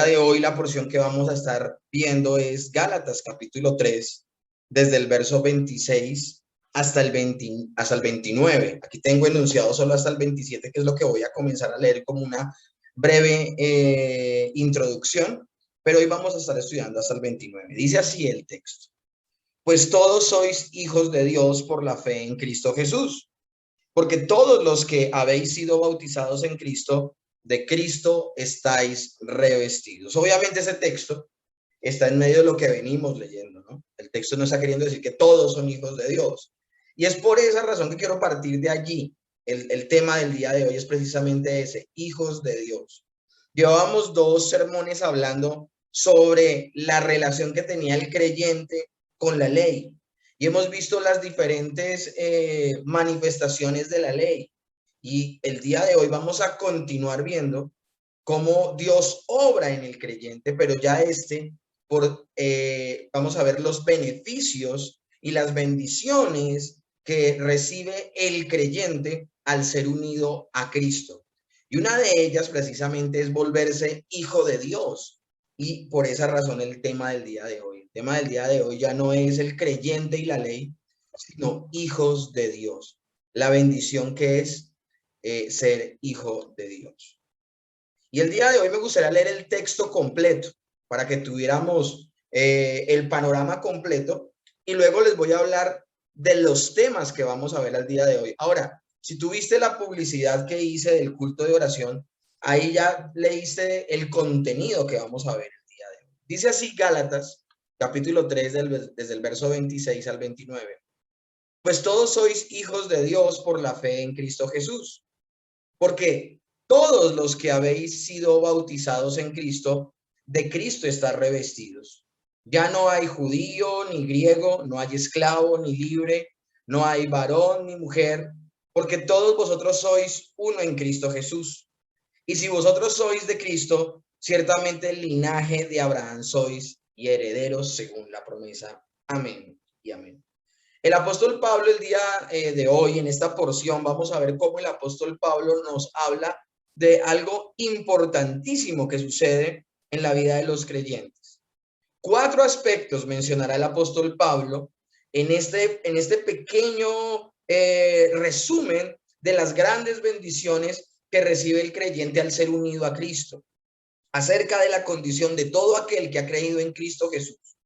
de hoy la porción que vamos a estar viendo es Gálatas capítulo 3, desde el verso 26 hasta el 29. Aquí tengo enunciado solo hasta el 27, que es lo que voy a comenzar a leer como una breve introducción, pero hoy vamos a estar estudiando hasta el 29. Dice así el texto: pues todos sois hijos de Dios por la fe en Cristo Jesús, porque todos los que habéis sido bautizados en Cristo, de Cristo estáis revestidos. Obviamente ese texto está en medio de lo que venimos leyendo, ¿no? El texto no está queriendo decir que todos son hijos de Dios. Y es por esa razón que quiero partir de allí. El tema del día de hoy es precisamente ese, hijos de Dios. Llevábamos 2 sermones hablando sobre la relación que tenía el creyente con la ley. Y hemos visto las diferentes manifestaciones de la ley. Y el día de hoy vamos a continuar viendo cómo Dios obra en el creyente, pero ya vamos a ver los beneficios y las bendiciones que recibe el creyente al ser unido a Cristo. Y una de ellas precisamente es volverse hijo de Dios. Y por esa razón el tema del día de hoy. El tema del día de hoy ya no es el creyente y la ley, sino hijos de Dios. La bendición que es ser hijo de Dios. Y el día de hoy me gustaría leer el texto completo para que tuviéramos el panorama completo, y luego les voy a hablar de los temas que vamos a ver al día de hoy. Ahora, si tuviste la publicidad que hice del culto de oración, ahí ya leíste el contenido que vamos a ver el día de hoy. Dice así Gálatas, capítulo 3, desde el verso 26 al 29. Pues todos sois hijos de Dios por la fe en Cristo Jesús. Porque todos los que habéis sido bautizados en Cristo, de Cristo estáis revestidos. Ya no hay judío ni griego, no hay esclavo ni libre, no hay varón ni mujer, porque todos vosotros sois uno en Cristo Jesús. Y si vosotros sois de Cristo, ciertamente el linaje de Abraham sois y herederos según la promesa. Amén y amén. El apóstol Pablo el día de hoy, en esta porción, vamos a ver cómo el apóstol Pablo nos habla de algo importantísimo que sucede en la vida de los creyentes. 4 aspectos mencionará el apóstol Pablo en este pequeño resumen de las grandes bendiciones que recibe el creyente al ser unido a Cristo, acerca de la condición de todo aquel que ha creído en Cristo Jesús.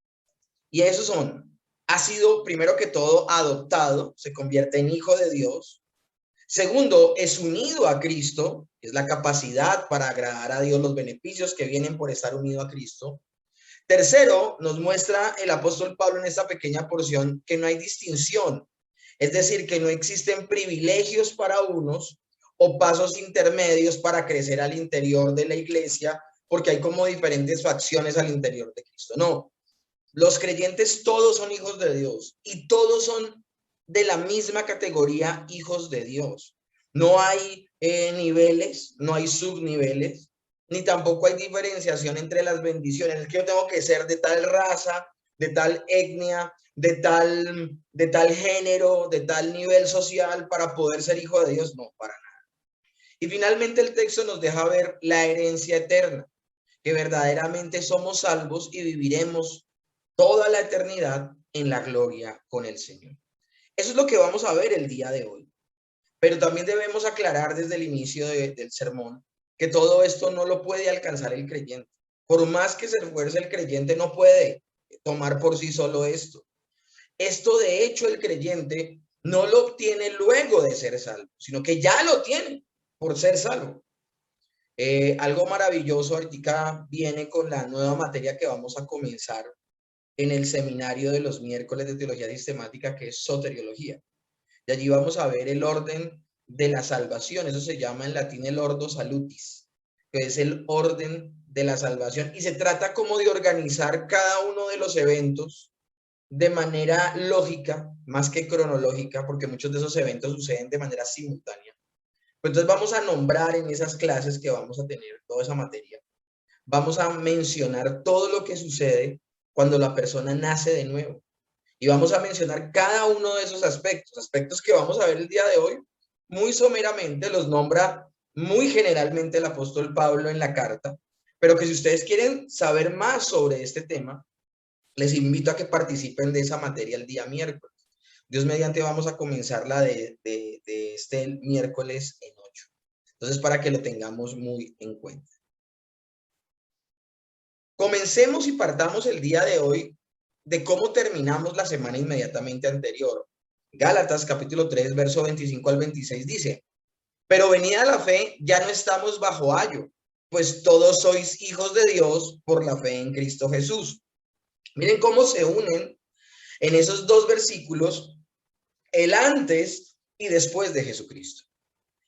Y esos son: ha sido, primero que todo, adoptado, se convierte en hijo de Dios. Segundo, es unido a Cristo, es la capacidad para agradar a Dios, los beneficios que vienen por estar unido a Cristo. Tercero, nos muestra el apóstol Pablo en esta pequeña porción que no hay distinción, es decir, que no existen privilegios para unos o pasos intermedios para crecer al interior de la iglesia, porque hay como diferentes facciones al interior de Cristo. No. Los creyentes todos son hijos de Dios y todos son de la misma categoría, hijos de Dios. No hay niveles, no hay subniveles, ni tampoco hay diferenciación entre las bendiciones. Es que yo tengo que ser de tal raza, de tal etnia, de tal género, de tal nivel social para poder ser hijo de Dios. No, para nada. Y finalmente el texto nos deja ver la herencia eterna, que verdaderamente somos salvos y viviremos toda la eternidad en la gloria con el Señor. Eso es lo que vamos a ver el día de hoy. Pero también debemos aclarar desde el inicio del sermón que todo esto no lo puede alcanzar el creyente. Por más que se esfuerce el creyente, no puede tomar por sí solo esto. Esto, de hecho, el creyente no lo obtiene luego de ser salvo, sino que ya lo tiene por ser salvo. Algo maravilloso ahorita viene con la nueva materia que vamos a comenzar en el seminario de los miércoles de teología sistemática, que es soteriología. Y allí vamos a ver el orden de la salvación. Eso se llama en latín el ordo salutis, que es el orden de la salvación. Y se trata como de organizar cada uno de los eventos de manera lógica, más que cronológica, porque muchos de esos eventos suceden de manera simultánea. Pues entonces vamos a nombrar en esas clases que vamos a tener, toda esa materia, vamos a mencionar todo lo que sucede cuando la persona nace de nuevo. Y vamos a mencionar cada uno de esos aspectos que vamos a ver el día de hoy. Muy someramente los nombra muy generalmente el apóstol Pablo en la carta, pero que si ustedes quieren saber más sobre este tema, les invito a que participen de esa materia el día miércoles. Dios mediante vamos a comenzar la de este miércoles en 8. Entonces, para que lo tengamos muy en cuenta. Comencemos y partamos el día de hoy de cómo terminamos la semana inmediatamente anterior. Gálatas capítulo 3, verso 25 al 26 dice: pero venida la fe, ya no estamos bajo ayo, pues todos sois hijos de Dios por la fe en Cristo Jesús. Miren cómo se unen en esos dos versículos el antes y después de Jesucristo.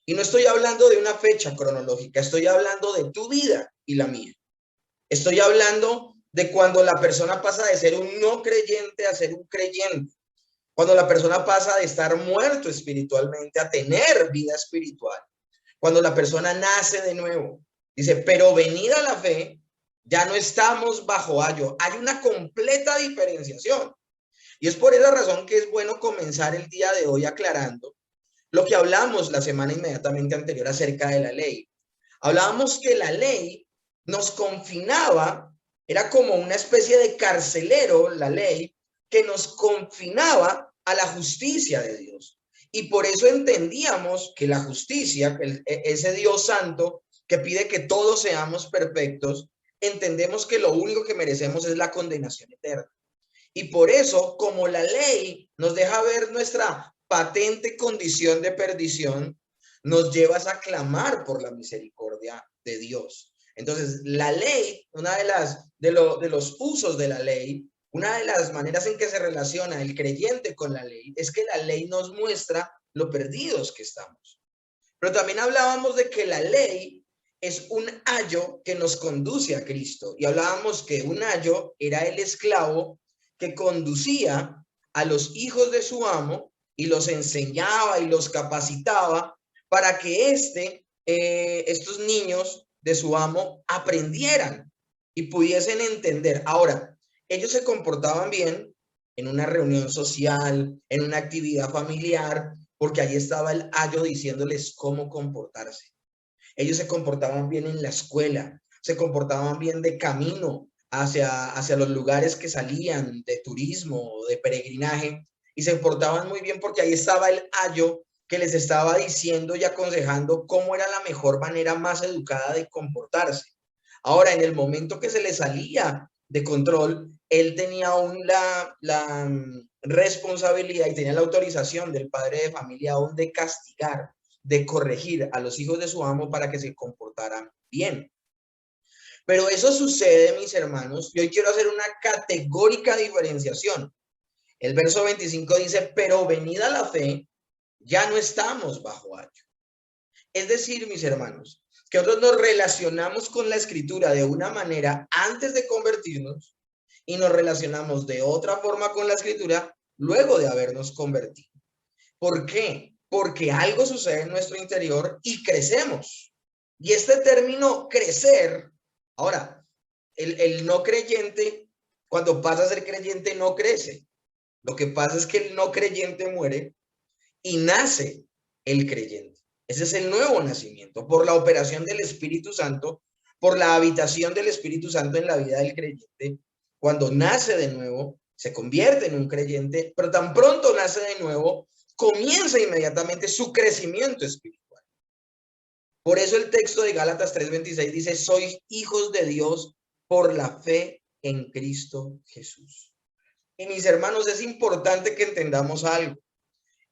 Y no estoy hablando de una fecha cronológica, estoy hablando de tu vida y la mía. Estoy hablando de cuando la persona pasa de ser un no creyente a ser un creyente. Cuando la persona pasa de estar muerto espiritualmente a tener vida espiritual. Cuando la persona nace de nuevo. Dice, pero venida la fe, ya no estamos bajo ayo. Hay una completa diferenciación. Y es por esa razón que es bueno comenzar el día de hoy aclarando lo que hablamos la semana inmediatamente anterior acerca de la ley. Hablábamos que la ley nos confinaba, era como una especie de carcelero, la ley, que nos confinaba a la justicia de Dios. Y por eso entendíamos que la justicia, ese Dios santo que pide que todos seamos perfectos, entendemos que lo único que merecemos es la condenación eterna. Y por eso, como la ley nos deja ver nuestra patente condición de perdición, nos lleva a clamar por la misericordia de Dios. Entonces, la ley, una de los usos de la ley, una de las maneras en que se relaciona el creyente con la ley, es que la ley nos muestra lo perdidos que estamos. Pero también hablábamos de que la ley es un ayo que nos conduce a Cristo. Y hablábamos que un ayo era el esclavo que conducía a los hijos de su amo y los enseñaba y los capacitaba para que estos niños de su amo aprendieran y pudiesen entender. Ahora, ellos se comportaban bien en una reunión social, en una actividad familiar, porque ahí estaba el ayo diciéndoles cómo comportarse. Ellos se comportaban bien en la escuela, se comportaban bien de camino hacia los lugares que salían de turismo o de peregrinaje, y se portaban muy bien porque ahí estaba el ayo que les estaba diciendo y aconsejando cómo era la mejor manera más educada de comportarse. Ahora, en el momento que se le salía de control, él tenía aún la responsabilidad y tenía la autorización del padre de familia aún de castigar, de corregir a los hijos de su amo para que se comportaran bien. Pero eso sucede, mis hermanos, y hoy quiero hacer una categórica diferenciación. El verso 25 dice, pero venida la fe, ya no estamos bajo ayo. Es decir, mis hermanos, que nosotros nos relacionamos con la escritura de una manera antes de convertirnos y nos relacionamos de otra forma con la escritura luego de habernos convertido. ¿Por qué? Porque algo sucede en nuestro interior y crecemos. Y este término crecer, ahora, el no creyente, cuando pasa a ser creyente, no crece. Lo que pasa es que el no creyente muere y nace el creyente. Ese es el nuevo nacimiento, por la operación del Espíritu Santo, por la habitación del Espíritu Santo en la vida del creyente. Cuando nace de nuevo, se convierte en un creyente, pero tan pronto nace de nuevo, comienza inmediatamente su crecimiento espiritual. Por eso el texto de Gálatas 3:26 dice, sois hijos de Dios por la fe en Cristo Jesús. Y mis hermanos, es importante que entendamos algo.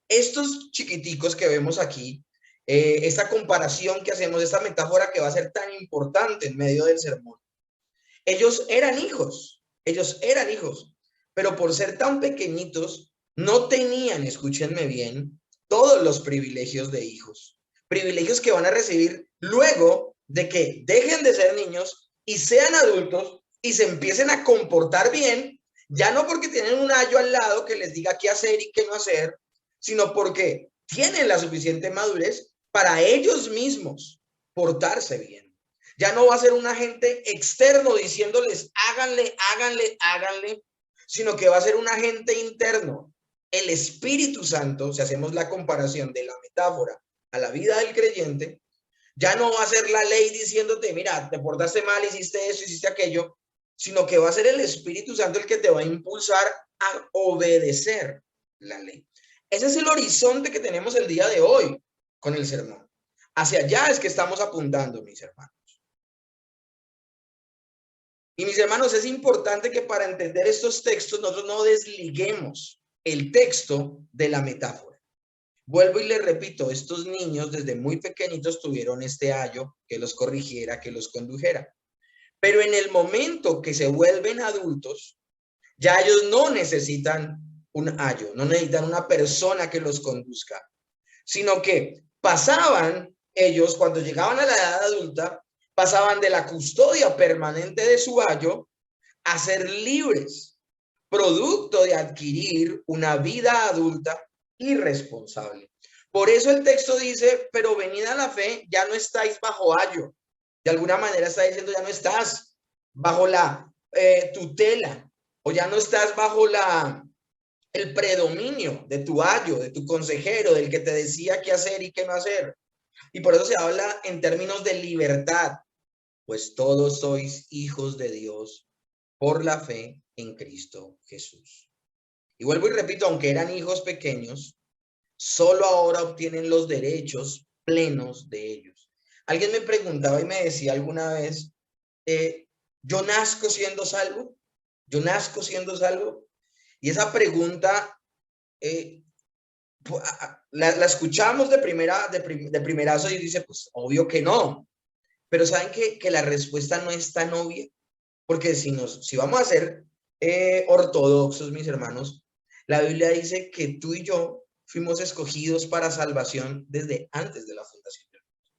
Estos chiquiticos que vemos aquí, esta comparación que hacemos, esta metáfora que va a ser tan importante en medio del sermón, ellos eran hijos, pero por ser tan pequeñitos, no tenían, escúchenme bien, todos los privilegios de hijos. Privilegios que van a recibir luego de que dejen de ser niños y sean adultos y se empiecen a comportar bien, ya no porque tienen un ayo al lado que les diga qué hacer y qué no hacer, sino porque tienen la suficiente madurez para ellos mismos portarse bien. Ya no va a ser un agente externo diciéndoles háganle, háganle, háganle, sino que va a ser un agente interno. El Espíritu Santo, si hacemos la comparación de la metáfora a la vida del creyente, Ya no va a ser la ley diciéndote, mira, te portaste mal, hiciste eso, hiciste aquello, sino que va a ser el Espíritu Santo el que te va a impulsar a obedecer la ley. Ese es el horizonte que tenemos el día de hoy con el sermón. Hacia allá es que estamos apuntando, mis hermanos. Y mis hermanos, es importante que para entender estos textos nosotros no desliguemos el texto de la metáfora. Vuelvo y les repito, estos niños desde muy pequeñitos tuvieron este ayo que los corrigiera, que los condujera. Pero en el momento que se vuelven adultos, ya ellos no necesitan un ayo, no necesitan una persona que los conduzca, sino que pasaban ellos, cuando llegaban a la edad adulta, pasaban de la custodia permanente de su ayo a ser libres, producto de adquirir una vida adulta y responsable. Por eso el texto dice, pero venida la fe, ya no estáis bajo ayo. De alguna manera está diciendo, ya no estás bajo la tutela, o ya no estás bajo el predominio de tu ayo, de tu consejero, del que te decía qué hacer y qué no hacer. Y por eso se habla en términos de libertad, pues todos sois hijos de Dios por la fe en Cristo Jesús. Y vuelvo y repito, aunque eran hijos pequeños, solo ahora obtienen los derechos plenos de ellos. Alguien me preguntaba y me decía alguna vez, ¿yo nazco siendo salvo? ¿Yo nazco siendo salvo? Y esa pregunta la escuchamos de primerazo y dice, pues obvio que no. Pero saben que la respuesta no es tan obvia, porque si vamos a ser ortodoxos, mis hermanos, la Biblia dice que tú y yo fuimos escogidos para salvación desde antes de la fundación del mundo.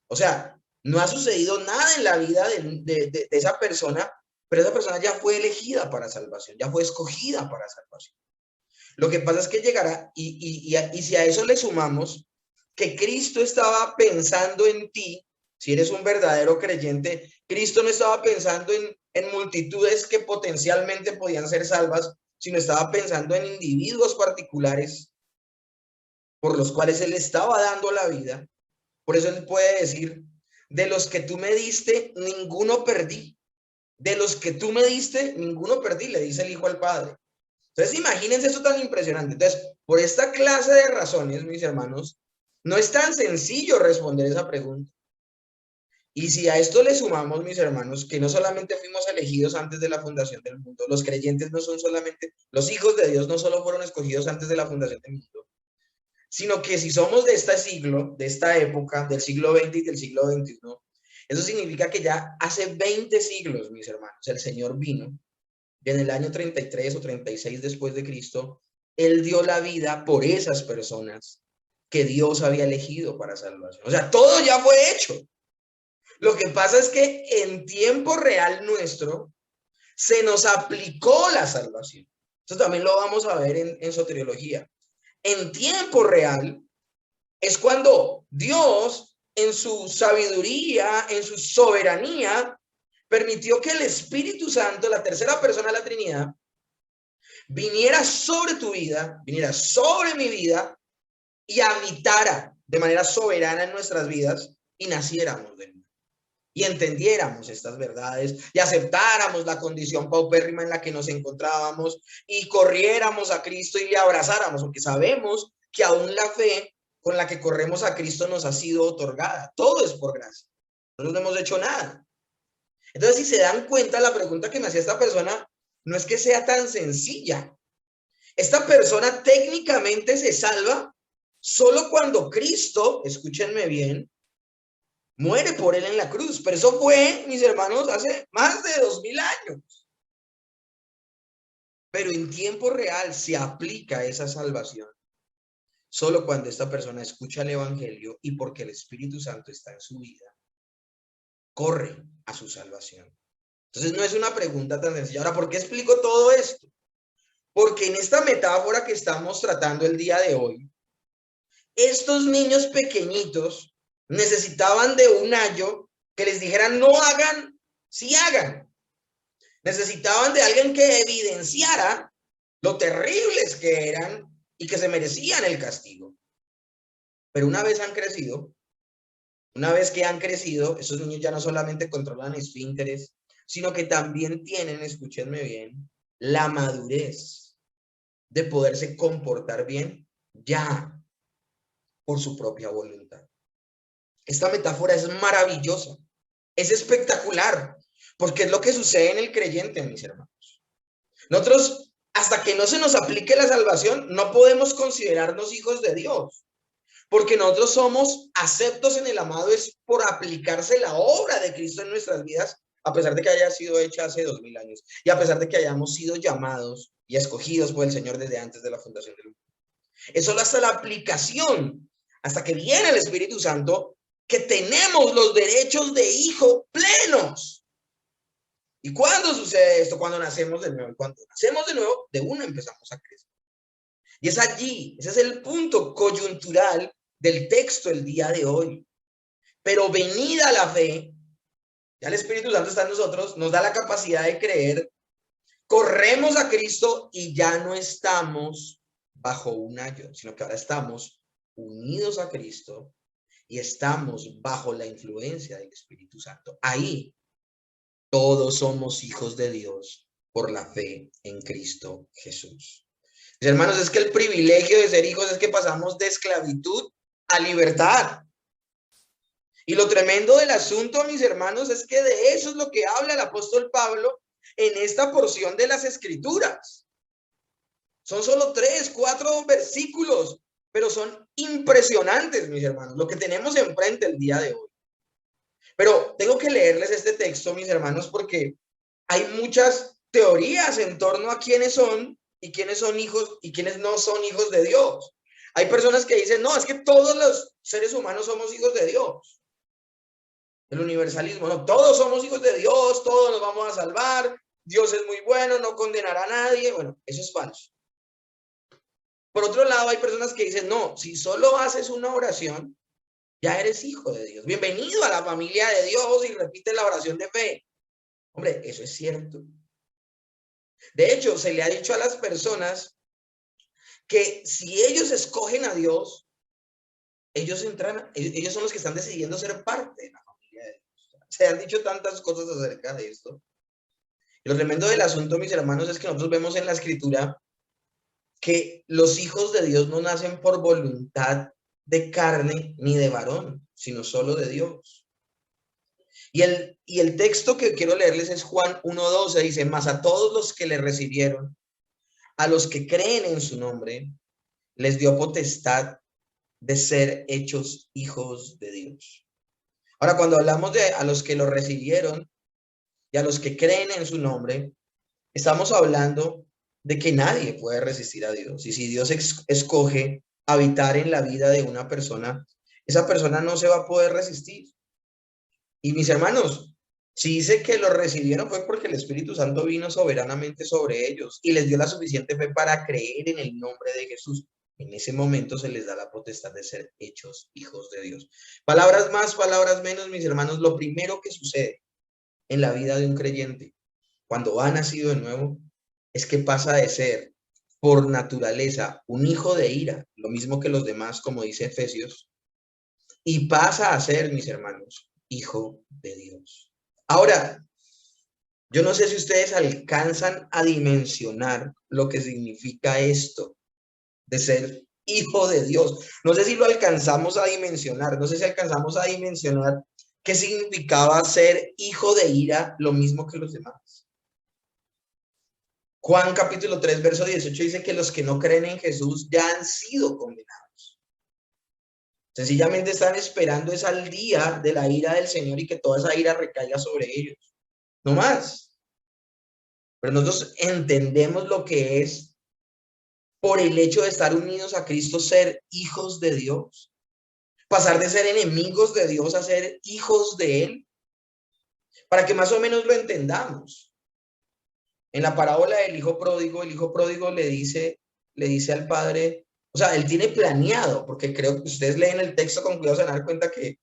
O sea, no ha sucedido nada en la vida de esa persona, pero esa persona ya fue elegida para salvación, ya fue escogida para salvación. Lo que pasa es que llegará, y si a eso le sumamos que Cristo estaba pensando en ti, si eres un verdadero creyente, Cristo no estaba pensando en multitudes que potencialmente podían ser salvas, sino estaba pensando en individuos particulares por los cuales Él estaba dando la vida. Por eso Él puede decir, de los que tú me diste, ninguno perdí. De los que tú me diste, ninguno perdí, le dice el Hijo al Padre. Entonces, imagínense eso tan impresionante. Entonces, por esta clase de razones, mis hermanos, no es tan sencillo responder esa pregunta. Y si a esto le sumamos, mis hermanos, que no solamente fuimos elegidos antes de la fundación del mundo, los creyentes no son solamente, los hijos de Dios no solo fueron escogidos antes de la fundación del mundo, sino que si somos de este siglo, de esta época, del siglo XX y del siglo XXI, eso significa que ya hace 20 siglos, mis hermanos, el Señor vino. Y en el año 33 o 36 después de Cristo, Él dio la vida por esas personas que Dios había elegido para salvación. O sea, todo ya fue hecho. Lo que pasa es que en tiempo real nuestro se nos aplicó la salvación. Esto también lo vamos a ver en soteriología. En tiempo real es cuando Dios, en su sabiduría, en su soberanía, permitió que el Espíritu Santo, la tercera persona de la Trinidad, viniera sobre tu vida, viniera sobre mi vida y habitara de manera soberana en nuestras vidas y naciéramos de nuevo. Y entendiéramos estas verdades y aceptáramos la condición paupérrima en la que nos encontrábamos y corriéramos a Cristo y le abrazáramos, porque sabemos que aún la fe con la que corremos a Cristo nos ha sido otorgada. Todo es por gracia. Nosotros no hemos hecho nada. Entonces, si se dan cuenta, la pregunta que me hacía esta persona no es que sea tan sencilla. Esta persona técnicamente se salva solo cuando Cristo, escúchenme bien, muere por él en la cruz. Pero eso fue, mis hermanos, hace más de 2000 años. Pero en tiempo real se aplica esa salvación solo cuando esta persona escucha el Evangelio y porque el Espíritu Santo está en su vida, corre a su salvación. Entonces no es una pregunta tan sencilla. Ahora, ¿por qué explico todo esto? Porque en esta metáfora que estamos tratando el día de hoy, estos niños pequeñitos necesitaban de un ayo que les dijera no hagan, sí hagan. Necesitaban de alguien que evidenciara lo terribles que eran y que se merecían el castigo. Pero una vez han crecido, Una vez que han crecido, esos niños ya no solamente controlan esfínteres, sino que también tienen, escúchenme bien, la madurez de poderse comportar bien ya por su propia voluntad. Esta metáfora es maravillosa, es espectacular, porque es lo que sucede en el creyente, mis hermanos. Nosotros, hasta que no se nos aplique la salvación, no podemos considerarnos hijos de Dios, porque nosotros somos aceptos en el amado es por aplicarse la obra de Cristo en nuestras vidas, a pesar de que haya sido hecha hace 2000 años, y a pesar de que hayamos sido llamados y escogidos por el Señor desde antes de la fundación del mundo. Es solo hasta la aplicación, hasta que viene el Espíritu Santo, que tenemos los derechos de hijo plenos. ¿Y cuándo sucede esto? Cuando nacemos de nuevo. Cuando nacemos de nuevo, de una empezamos a crecer. Y es allí, ese es el punto coyuntural del texto el día de hoy. Pero venida la fe, ya el Espíritu Santo está en nosotros, nos da la capacidad de creer, corremos a Cristo y ya no estamos bajo un ayo, sino que ahora estamos unidos a Cristo y estamos bajo la influencia del Espíritu Santo. Ahí todos somos hijos de Dios por la fe en Cristo Jesús. Mis hermanos, es que el privilegio de ser hijos es que pasamos de esclavitud a libertad. Y lo tremendo del asunto, mis hermanos, es que de eso es lo que habla el apóstol Pablo en esta porción de las Escrituras. Son solo 3, 4 versículos, pero son impresionantes, mis hermanos, lo que tenemos enfrente el día de hoy. Pero tengo que leerles este texto, mis hermanos, porque hay muchas teorías en torno a quiénes son y quiénes son hijos y quiénes no son hijos de Dios. Hay personas que dicen, no, es que todos los seres humanos somos hijos de Dios. El universalismo, no, todos somos hijos de Dios, todos nos vamos a salvar, Dios es muy bueno, no condenará a nadie. Bueno, eso es falso. Por otro lado, hay personas que dicen, no, si solo haces una oración, ya eres hijo de Dios. Bienvenido a la familia de Dios y repite la oración de fe. Hombre, eso es cierto. De hecho, se le ha dicho a las personas que si ellos escogen a Dios, ellos son los que están decidiendo ser parte de la familia de Dios. Se han dicho tantas cosas acerca de esto. Y lo tremendo del asunto, mis hermanos, es que nosotros vemos en la Escritura que los hijos de Dios no nacen por voluntad de carne ni de varón, sino solo de Dios. Y el texto que quiero leerles es Juan 1:12, dice, mas a todos los que le recibieron, a los que creen en su nombre, les dio potestad de ser hechos hijos de Dios. Ahora, cuando hablamos de a los que lo recibieron y a los que creen en su nombre, estamos hablando de que nadie puede resistir a Dios. Y si Dios escoge habitar en la vida de una persona, esa persona no se va a poder resistir. Y mis hermanos, si dice que lo recibieron fue porque el Espíritu Santo vino soberanamente sobre ellos y les dio la suficiente fe para creer en el nombre de Jesús. En ese momento se les da la potestad de ser hechos hijos de Dios. Palabras más, palabras menos, mis hermanos, lo primero que sucede en la vida de un creyente cuando ha nacido de nuevo es que pasa de ser por naturaleza un hijo de ira, lo mismo que los demás, como dice Efesios, y pasa a ser, mis hermanos, hijo de Dios. Ahora, yo no sé si ustedes alcanzan a dimensionar lo que significa esto de ser hijo de Dios. No sé si lo alcanzamos a dimensionar, no sé si alcanzamos a dimensionar qué significaba ser hijo de ira, lo mismo que los demás. Juan capítulo 3, verso 18 dice que los que no creen en Jesús ya han sido condenados. Sencillamente están esperando esa al día de la ira del Señor y que toda esa ira recaiga sobre ellos. No más. Pero nosotros entendemos lo que es por el hecho de estar unidos a Cristo ser hijos de Dios. Pasar de ser enemigos de Dios a ser hijos de Él. Para que más o menos lo entendamos. En la parábola del hijo pródigo le dice al padre, o sea, él tiene planeado, porque creo que ustedes leen el texto con cuidado, se van a dar cuenta que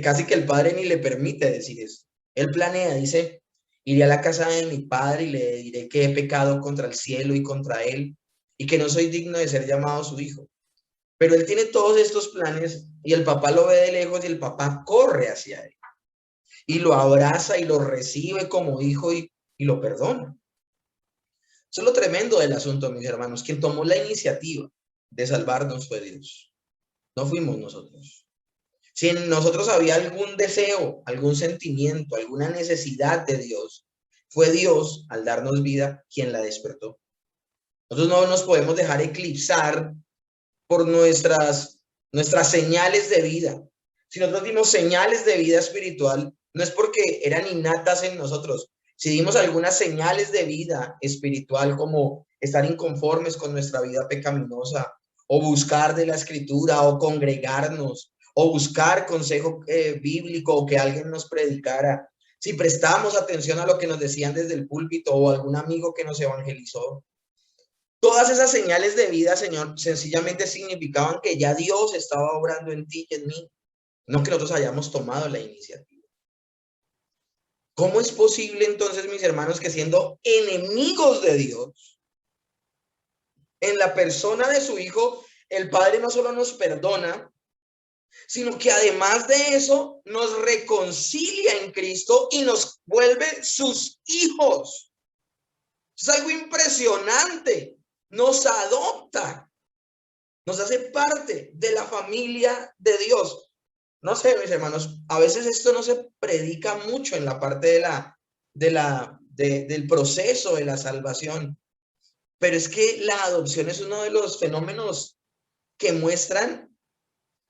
casi que el padre ni le permite decir eso. Él planea, dice, iré a la casa de mi padre y le diré que he pecado contra el cielo y contra él, y que no soy digno de ser llamado su hijo. Pero él tiene todos estos planes y el papá lo ve de lejos y el papá corre hacia él y lo abraza y lo recibe como hijo y lo perdona. Eso es lo tremendo del asunto, mis hermanos. Quien tomó la iniciativa de salvarnos fue Dios. No fuimos nosotros. Si en nosotros había algún deseo, algún sentimiento, alguna necesidad de Dios, fue Dios, al darnos vida, quien la despertó. Nosotros no nos podemos dejar eclipsar por nuestras señales de vida. Si nosotros dimos señales de vida espiritual, no es porque eran innatas en nosotros. Si dimos algunas señales de vida espiritual, como estar inconformes con nuestra vida pecaminosa, o buscar de la escritura, o congregarnos, o buscar consejo bíblico, o que alguien nos predicara, si prestamos atención a lo que nos decían desde el púlpito, o algún amigo que nos evangelizó, todas esas señales de vida, Señor, sencillamente significaban que ya Dios estaba obrando en ti y en mí, no que nosotros hayamos tomado la iniciativa. ¿Cómo es posible entonces, mis hermanos, que siendo enemigos de Dios, en la persona de su Hijo, el Padre no solo nos perdona, sino que además de eso nos reconcilia en Cristo y nos vuelve sus hijos? Es algo impresionante. Nos adopta. Nos hace parte de la familia de Dios. No sé, mis hermanos, a veces esto no se predica mucho en la parte del proceso de la salvación, pero es que la adopción es uno de los fenómenos que muestran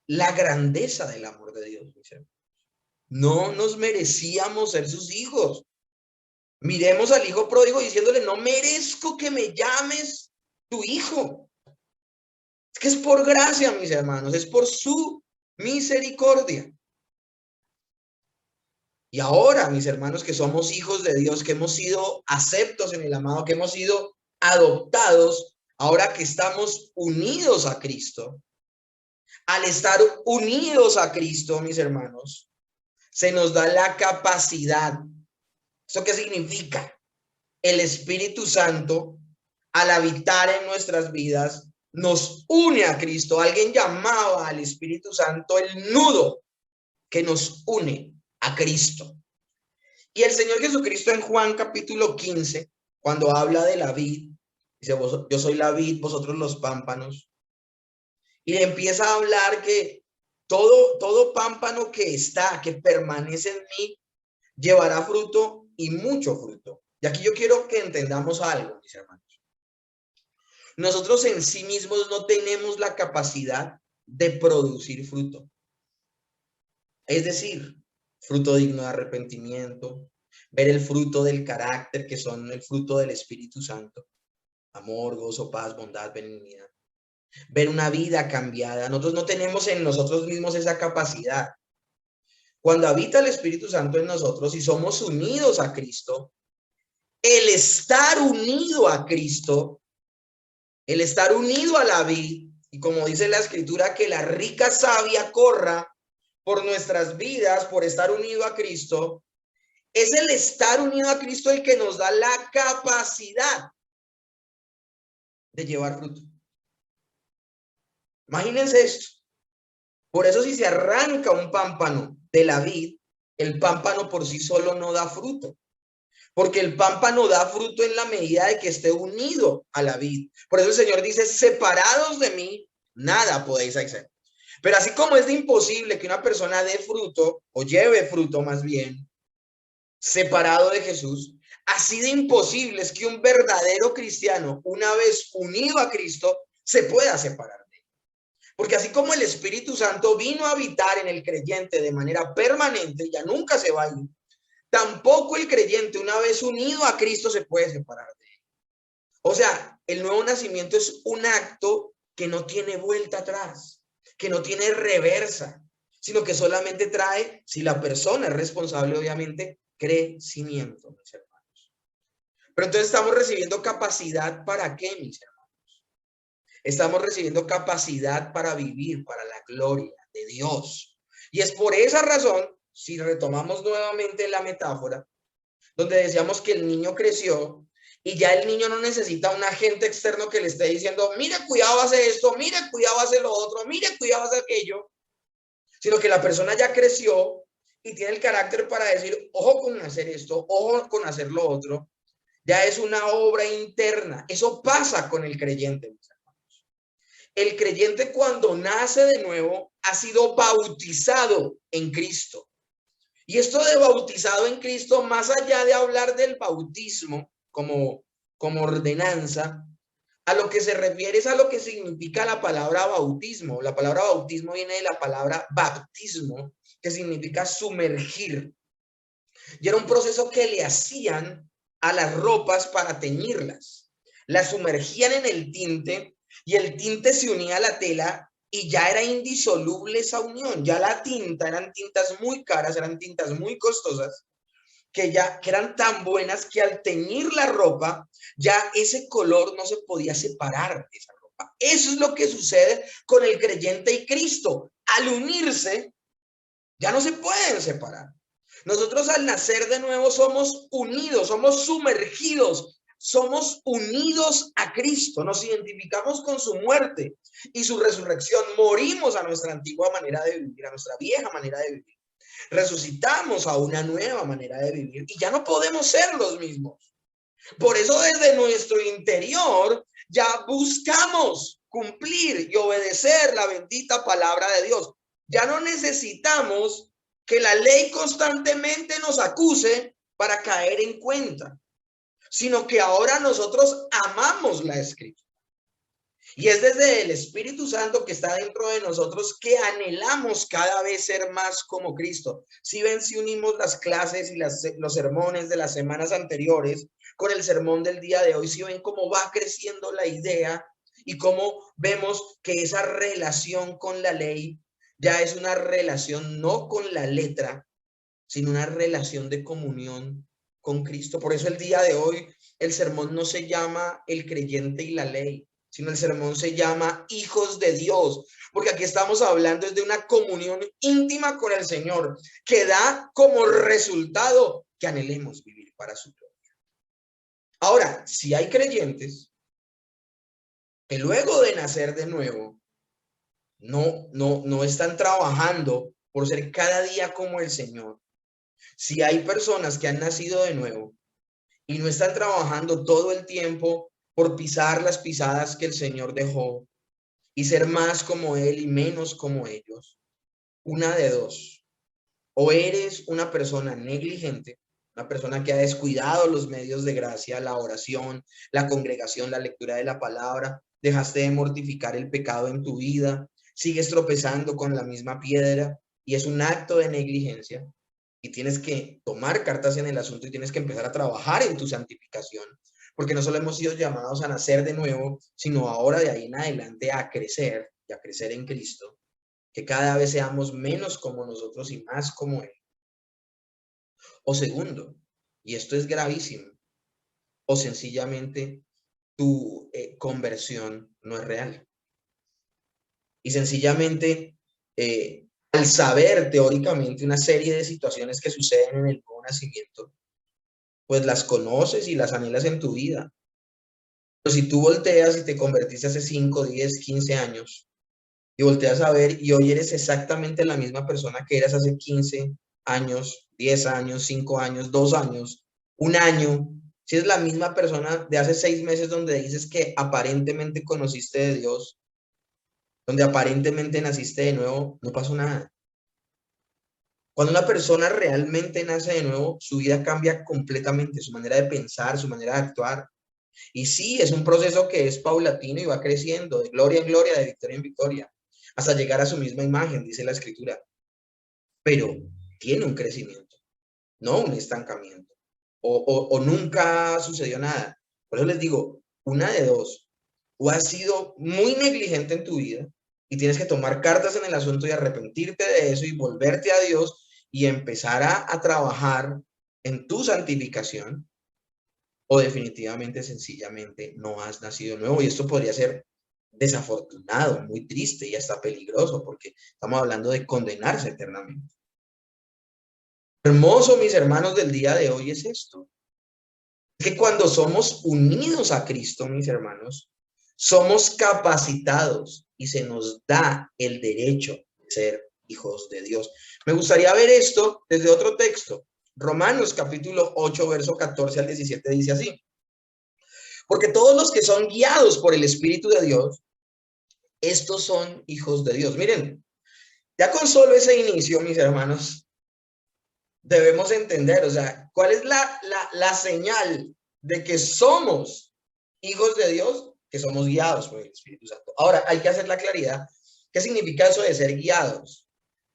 la grandeza del amor de Dios, mis hermanos. No nos merecíamos ser sus hijos. Miremos al hijo pródigo diciéndole, no merezco que me llames tu hijo. Es que es por gracia, mis hermanos, es por su misericordia. Y ahora, mis hermanos, que somos hijos de Dios, que hemos sido aceptos en el amado, que hemos sido adoptados, ahora que estamos unidos a Cristo, al estar unidos a Cristo, mis hermanos, se nos da la capacidad. ¿Eso qué significa? El Espíritu Santo, al habitar en nuestras vidas, nos une a Cristo. Alguien llamaba al Espíritu Santo el nudo que nos une a Cristo. Y el Señor Jesucristo en Juan capítulo 15, cuando habla de la vid, dice, yo soy la vid, vosotros los pámpanos. Y empieza a hablar que todo pámpano que permanece en mí, llevará fruto y mucho fruto. Y aquí yo quiero que entendamos algo, mis hermanos. Nosotros en sí mismos no tenemos la capacidad de producir fruto. Es decir, fruto digno de arrepentimiento, ver el fruto del carácter, que son el fruto del Espíritu Santo, amor, gozo, paz, bondad, benignidad, ver una vida cambiada. Nosotros no tenemos en nosotros mismos esa capacidad. Cuando habita el Espíritu Santo en nosotros y somos unidos a Cristo, el estar unido a Cristo, el estar unido a la vid, y como dice la Escritura, que la rica savia corra por nuestras vidas, por estar unido a Cristo, es el estar unido a Cristo el que nos da la capacidad de llevar fruto. Imagínense esto. Por eso si se arranca un pámpano de la vid, el pámpano por sí solo no da fruto. Porque el pámpano da fruto en la medida de que esté unido a la vid. Por eso el Señor dice, separados de mí, nada podéis hacer. Pero así como es de imposible que una persona dé fruto, o lleve fruto más bien, separado de Jesús, así de imposible es que un verdadero cristiano, una vez unido a Cristo, se pueda separar de él. Porque así como el Espíritu Santo vino a habitar en el creyente de manera permanente, ya nunca se va a ir, tampoco el creyente, una vez unido a Cristo, se puede separar de él. O sea, el nuevo nacimiento es un acto que no tiene vuelta atrás, que no tiene reversa, sino que solamente trae, si la persona es responsable, obviamente, crecimiento, mis hermanos. Pero entonces estamos recibiendo capacidad ¿para qué, mis hermanos? Estamos recibiendo capacidad para vivir para la gloria de Dios. Y es por esa razón, si retomamos nuevamente la metáfora, donde decíamos que el niño creció Y ya el niño no necesita un agente externo que le esté diciendo, mire, cuidado, hace esto, mire, cuidado, hace lo otro, mire, cuidado, hace aquello, sino que la persona ya creció y tiene el carácter para decir, ojo con hacer esto, ojo con hacer lo otro. Ya es una obra interna. Eso pasa con el creyente. El creyente cuando nace de nuevo ha sido bautizado en Cristo. Y esto de bautizado en Cristo, más allá de hablar del bautismo como ordenanza, a lo que se refiere es a lo que significa la palabra bautismo. La palabra bautismo viene de la palabra baptismo, que significa sumergir. Y era un proceso que le hacían a las ropas para teñirlas. Las sumergían en el tinte y el tinte se unía a la tela y ya era indisoluble esa unión. Ya la tinta, eran tintas muy caras, eran tintas muy costosas, que eran tan buenas que al teñir la ropa, ya ese color no se podía separar de esa ropa. Eso es lo que sucede con el creyente y Cristo. Al unirse, ya no se pueden separar. Nosotros al nacer de nuevo somos unidos, somos sumergidos, somos unidos a Cristo, nos identificamos con su muerte y su resurrección, morimos a nuestra antigua manera de vivir, a nuestra vieja manera de vivir, resucitamos a una nueva manera de vivir y ya no podemos ser los mismos. Por eso desde nuestro interior ya buscamos cumplir y obedecer la bendita palabra de Dios. Ya no necesitamos que la ley constantemente nos acuse para caer en cuenta, sino que ahora nosotros amamos la Escritura. Y es desde el Espíritu Santo que está dentro de nosotros que anhelamos cada vez ser más como Cristo. Si ven, si unimos las clases y los sermones de las semanas anteriores con el sermón del día de hoy, si ven cómo va creciendo la idea y cómo vemos que esa relación con la ley ya es una relación no con la letra, sino una relación de comunión con Cristo. Por eso el día de hoy el sermón no se llama el creyente y la ley, sino el sermón se llama hijos de Dios, porque aquí estamos hablando de una comunión íntima con el Señor, que da como resultado que anhelemos vivir para su gloria. Ahora, si hay creyentes que luego de nacer de nuevo, no están trabajando por ser cada día como el Señor. Si hay personas que han nacido de nuevo y no están trabajando todo el tiempo por pisar las pisadas que el Señor dejó y ser más como Él y menos como ellos, una de dos: o eres una persona negligente, una persona que ha descuidado los medios de gracia, la oración, la congregación, la lectura de la palabra, dejaste de mortificar el pecado en tu vida, sigues tropezando con la misma piedra y es un acto de negligencia y tienes que tomar cartas en el asunto y tienes que empezar a trabajar en tu santificación, porque no solo hemos sido llamados a nacer de nuevo, sino ahora de ahí en adelante a crecer y a crecer en Cristo, que cada vez seamos menos como nosotros y más como Él. O segundo, y esto es gravísimo, o sencillamente tu conversión no es real. Y sencillamente, al saber teóricamente una serie de situaciones que suceden en el nuevo nacimiento, pues las conoces y las anhelas en tu vida. Pero si tú volteas y te convertiste hace 5, 10, 15 años, y volteas a ver y hoy eres exactamente la misma persona que eras hace 15 años, 10 años, 5 años, 2 años, un año, si es la misma persona de hace 6 meses donde dices que aparentemente conociste de Dios, donde aparentemente naciste de nuevo, no pasó nada. Cuando una persona realmente nace de nuevo, su vida cambia completamente, su manera de pensar, su manera de actuar. Y sí, es un proceso que es paulatino y va creciendo de gloria en gloria, de victoria en victoria, hasta llegar a su misma imagen, dice la Escritura. Pero tiene un crecimiento, no un estancamiento. O nunca sucedió nada. Por eso les digo, una de dos: o has sido muy negligente en tu vida y tienes que tomar cartas en el asunto y arrepentirte de eso y volverte a Dios y empezar a trabajar en tu santificación, o definitivamente, sencillamente, no has nacido nuevo. Y esto podría ser desafortunado, muy triste y hasta peligroso, porque estamos hablando de condenarse eternamente. Hermoso, mis hermanos, del día de hoy es esto. que cuando somos unidos a Cristo, mis hermanos, somos capacitados y se nos da el derecho de ser hijos de Dios. Me gustaría ver esto desde otro texto. Romanos capítulo 8, verso 14 al 17 dice así: porque todos los que son guiados por el Espíritu de Dios, estos son hijos de Dios. Miren, ya con solo ese inicio, mis hermanos, debemos entender, o sea, ¿cuál es la señal de que somos hijos de Dios? Que somos guiados por el Espíritu Santo. Ahora, hay que hacer la claridad. ¿Qué significa eso de ser guiados?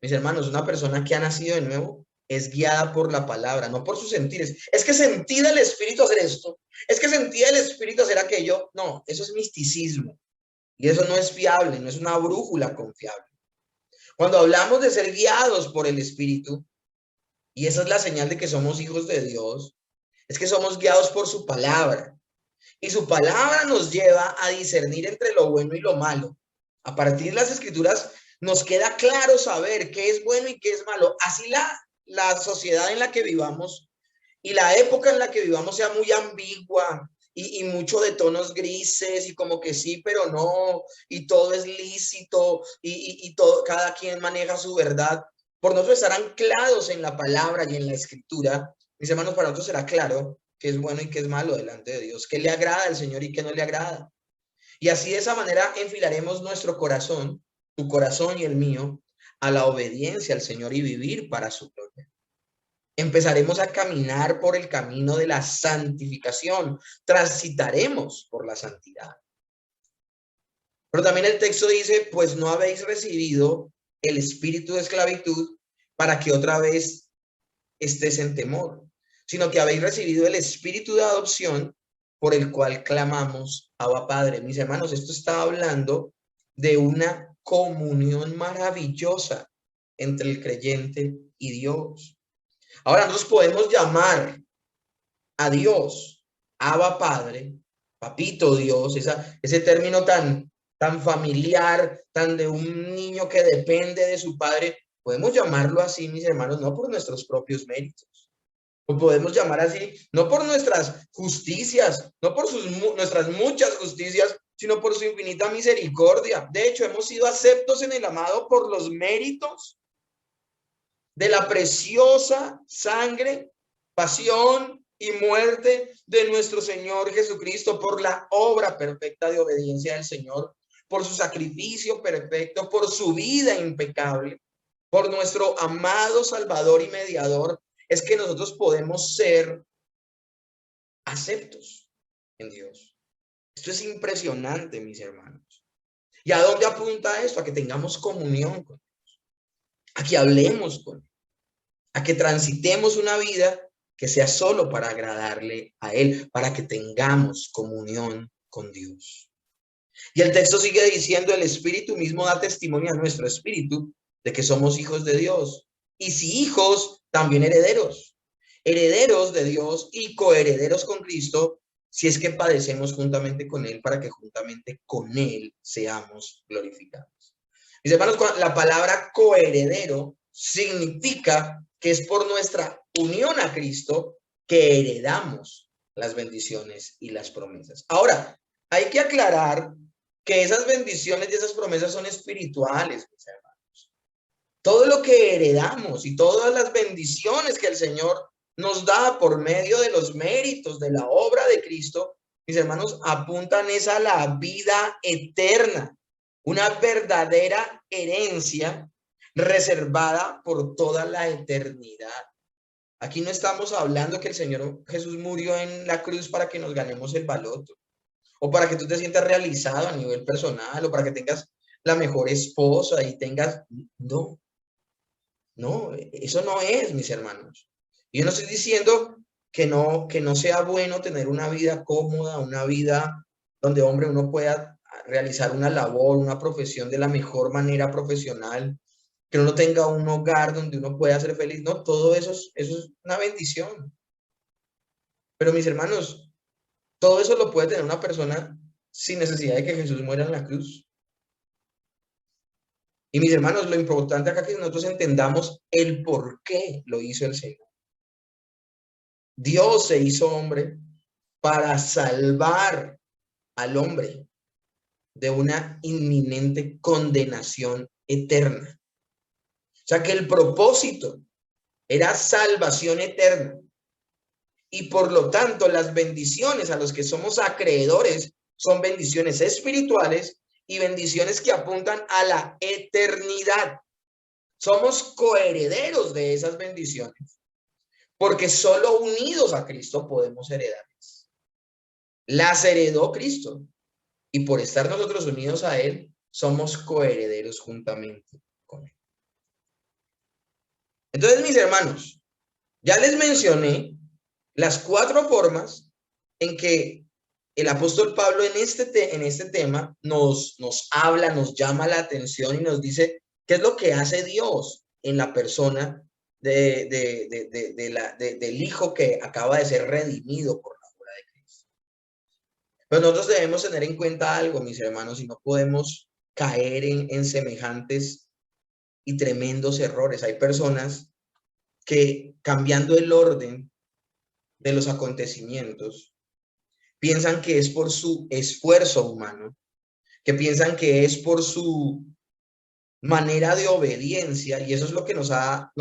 Mis hermanos, una persona que ha nacido de nuevo es guiada por la palabra, no por sus sentires. Es que sentí del Espíritu hacer esto, es que sentí del Espíritu hacer aquello. No, eso es misticismo. Y eso no es fiable, no es una brújula confiable. Cuando hablamos de ser guiados por el Espíritu, y esa es la señal de que somos hijos de Dios, es que somos guiados por su palabra. Y su palabra nos lleva a discernir entre lo bueno y lo malo. A partir de las escrituras nos queda claro saber qué es bueno y qué es malo. Así la sociedad en la que vivamos y la época en la que vivamos sea muy ambigua y mucho de tonos grises y como que sí, pero no, y todo es lícito y todo, cada quien maneja su verdad. Por nosotros estar anclados en la palabra y en la escritura, mis hermanos, para nosotros será claro qué es bueno y qué es malo delante de Dios, qué le agrada al Señor y qué no le agrada. Y así de esa manera enfilaremos nuestro corazón, tu corazón y el mío, a la obediencia al Señor y vivir para su gloria. Empezaremos a caminar por el camino de la santificación, transitaremos por la santidad. Pero también el texto dice, pues no habéis recibido el espíritu de esclavitud para que otra vez estés en temor, sino que habéis recibido el espíritu de adopción por el cual clamamos, Abba Padre. Mis hermanos, esto está hablando de una comunión maravillosa entre el creyente y Dios. Ahora nosotros podemos llamar a Dios Abba Padre, Papito Dios, ese término tan familiar, tan de un niño que depende de su padre. Podemos llamarlo así, mis hermanos, no por nuestros propios méritos. Lo podemos llamar así, no por nuestras justicias, no por nuestras muchas justicias, sino por su infinita misericordia. De hecho, hemos sido aceptos en el amado por los méritos de la preciosa sangre, pasión y muerte de nuestro Señor Jesucristo, por la obra perfecta de obediencia del Señor, por su sacrificio perfecto, por su vida impecable, por nuestro amado Salvador y mediador, es que nosotros podemos ser aceptos en Dios. Esto es impresionante, mis hermanos. ¿Y a dónde apunta esto? A que tengamos comunión con Dios, a que hablemos con Él, a que transitemos una vida que sea solo para agradarle a Él, para que tengamos comunión con Dios. Y el texto sigue diciendo, el Espíritu mismo da testimonio a nuestro espíritu de que somos hijos de Dios. Y si hijos, también herederos. Herederos de Dios y coherederos con Cristo, si es que padecemos juntamente con Él, para que juntamente con Él seamos glorificados. Mis hermanos, la palabra coheredero significa que es por nuestra unión a Cristo que heredamos las bendiciones y las promesas. Ahora, hay que aclarar que esas bendiciones y esas promesas son espirituales, mis hermanos. Todo lo que heredamos y todas las bendiciones que el Señor nos da por medio de los méritos de la obra de Cristo, mis hermanos, apuntan es a la vida eterna, una verdadera herencia reservada por toda la eternidad. Aquí no estamos hablando que el Señor Jesús murió en la cruz para que nos ganemos el baloto, o para que tú te sientas realizado a nivel personal, o para que tengas la mejor esposa y tengas... No, no, eso no es, mis hermanos. Yo no estoy diciendo que no sea bueno tener una vida cómoda, una vida donde, hombre, uno pueda realizar una labor, una profesión de la mejor manera profesional, que uno tenga un hogar donde uno pueda ser feliz. No, todo eso es una bendición. Pero, mis hermanos, todo eso lo puede tener una persona sin necesidad de que Jesús muera en la cruz. Y mis hermanos, lo importante acá es que nosotros entendamos el por qué lo hizo el Señor. Dios se hizo hombre para salvar al hombre de una inminente condenación eterna. O sea que el propósito era salvación eterna. Y por lo tanto, las bendiciones a los que somos acreedores son bendiciones espirituales y bendiciones que apuntan a la eternidad. Somos coherederos de esas bendiciones, porque solo unidos a Cristo podemos heredarlas. Las heredó Cristo, y por estar nosotros unidos a Él, somos coherederos juntamente con Él. Entonces, mis hermanos, ya les mencioné las 4 formas en que el apóstol Pablo en este tema nos habla, nos llama la atención y nos dice qué es lo que hace Dios en la persona del Hijo que acaba de ser redimido por la obra de Cristo. Pero nosotros debemos tener en cuenta algo, mis hermanos, y no podemos caer en semejantes y tremendos errores. Hay personas que, cambiando el orden de los acontecimientos, piensan que es por su esfuerzo humano, que piensan que es por su manera de obediencia, y eso es lo que nos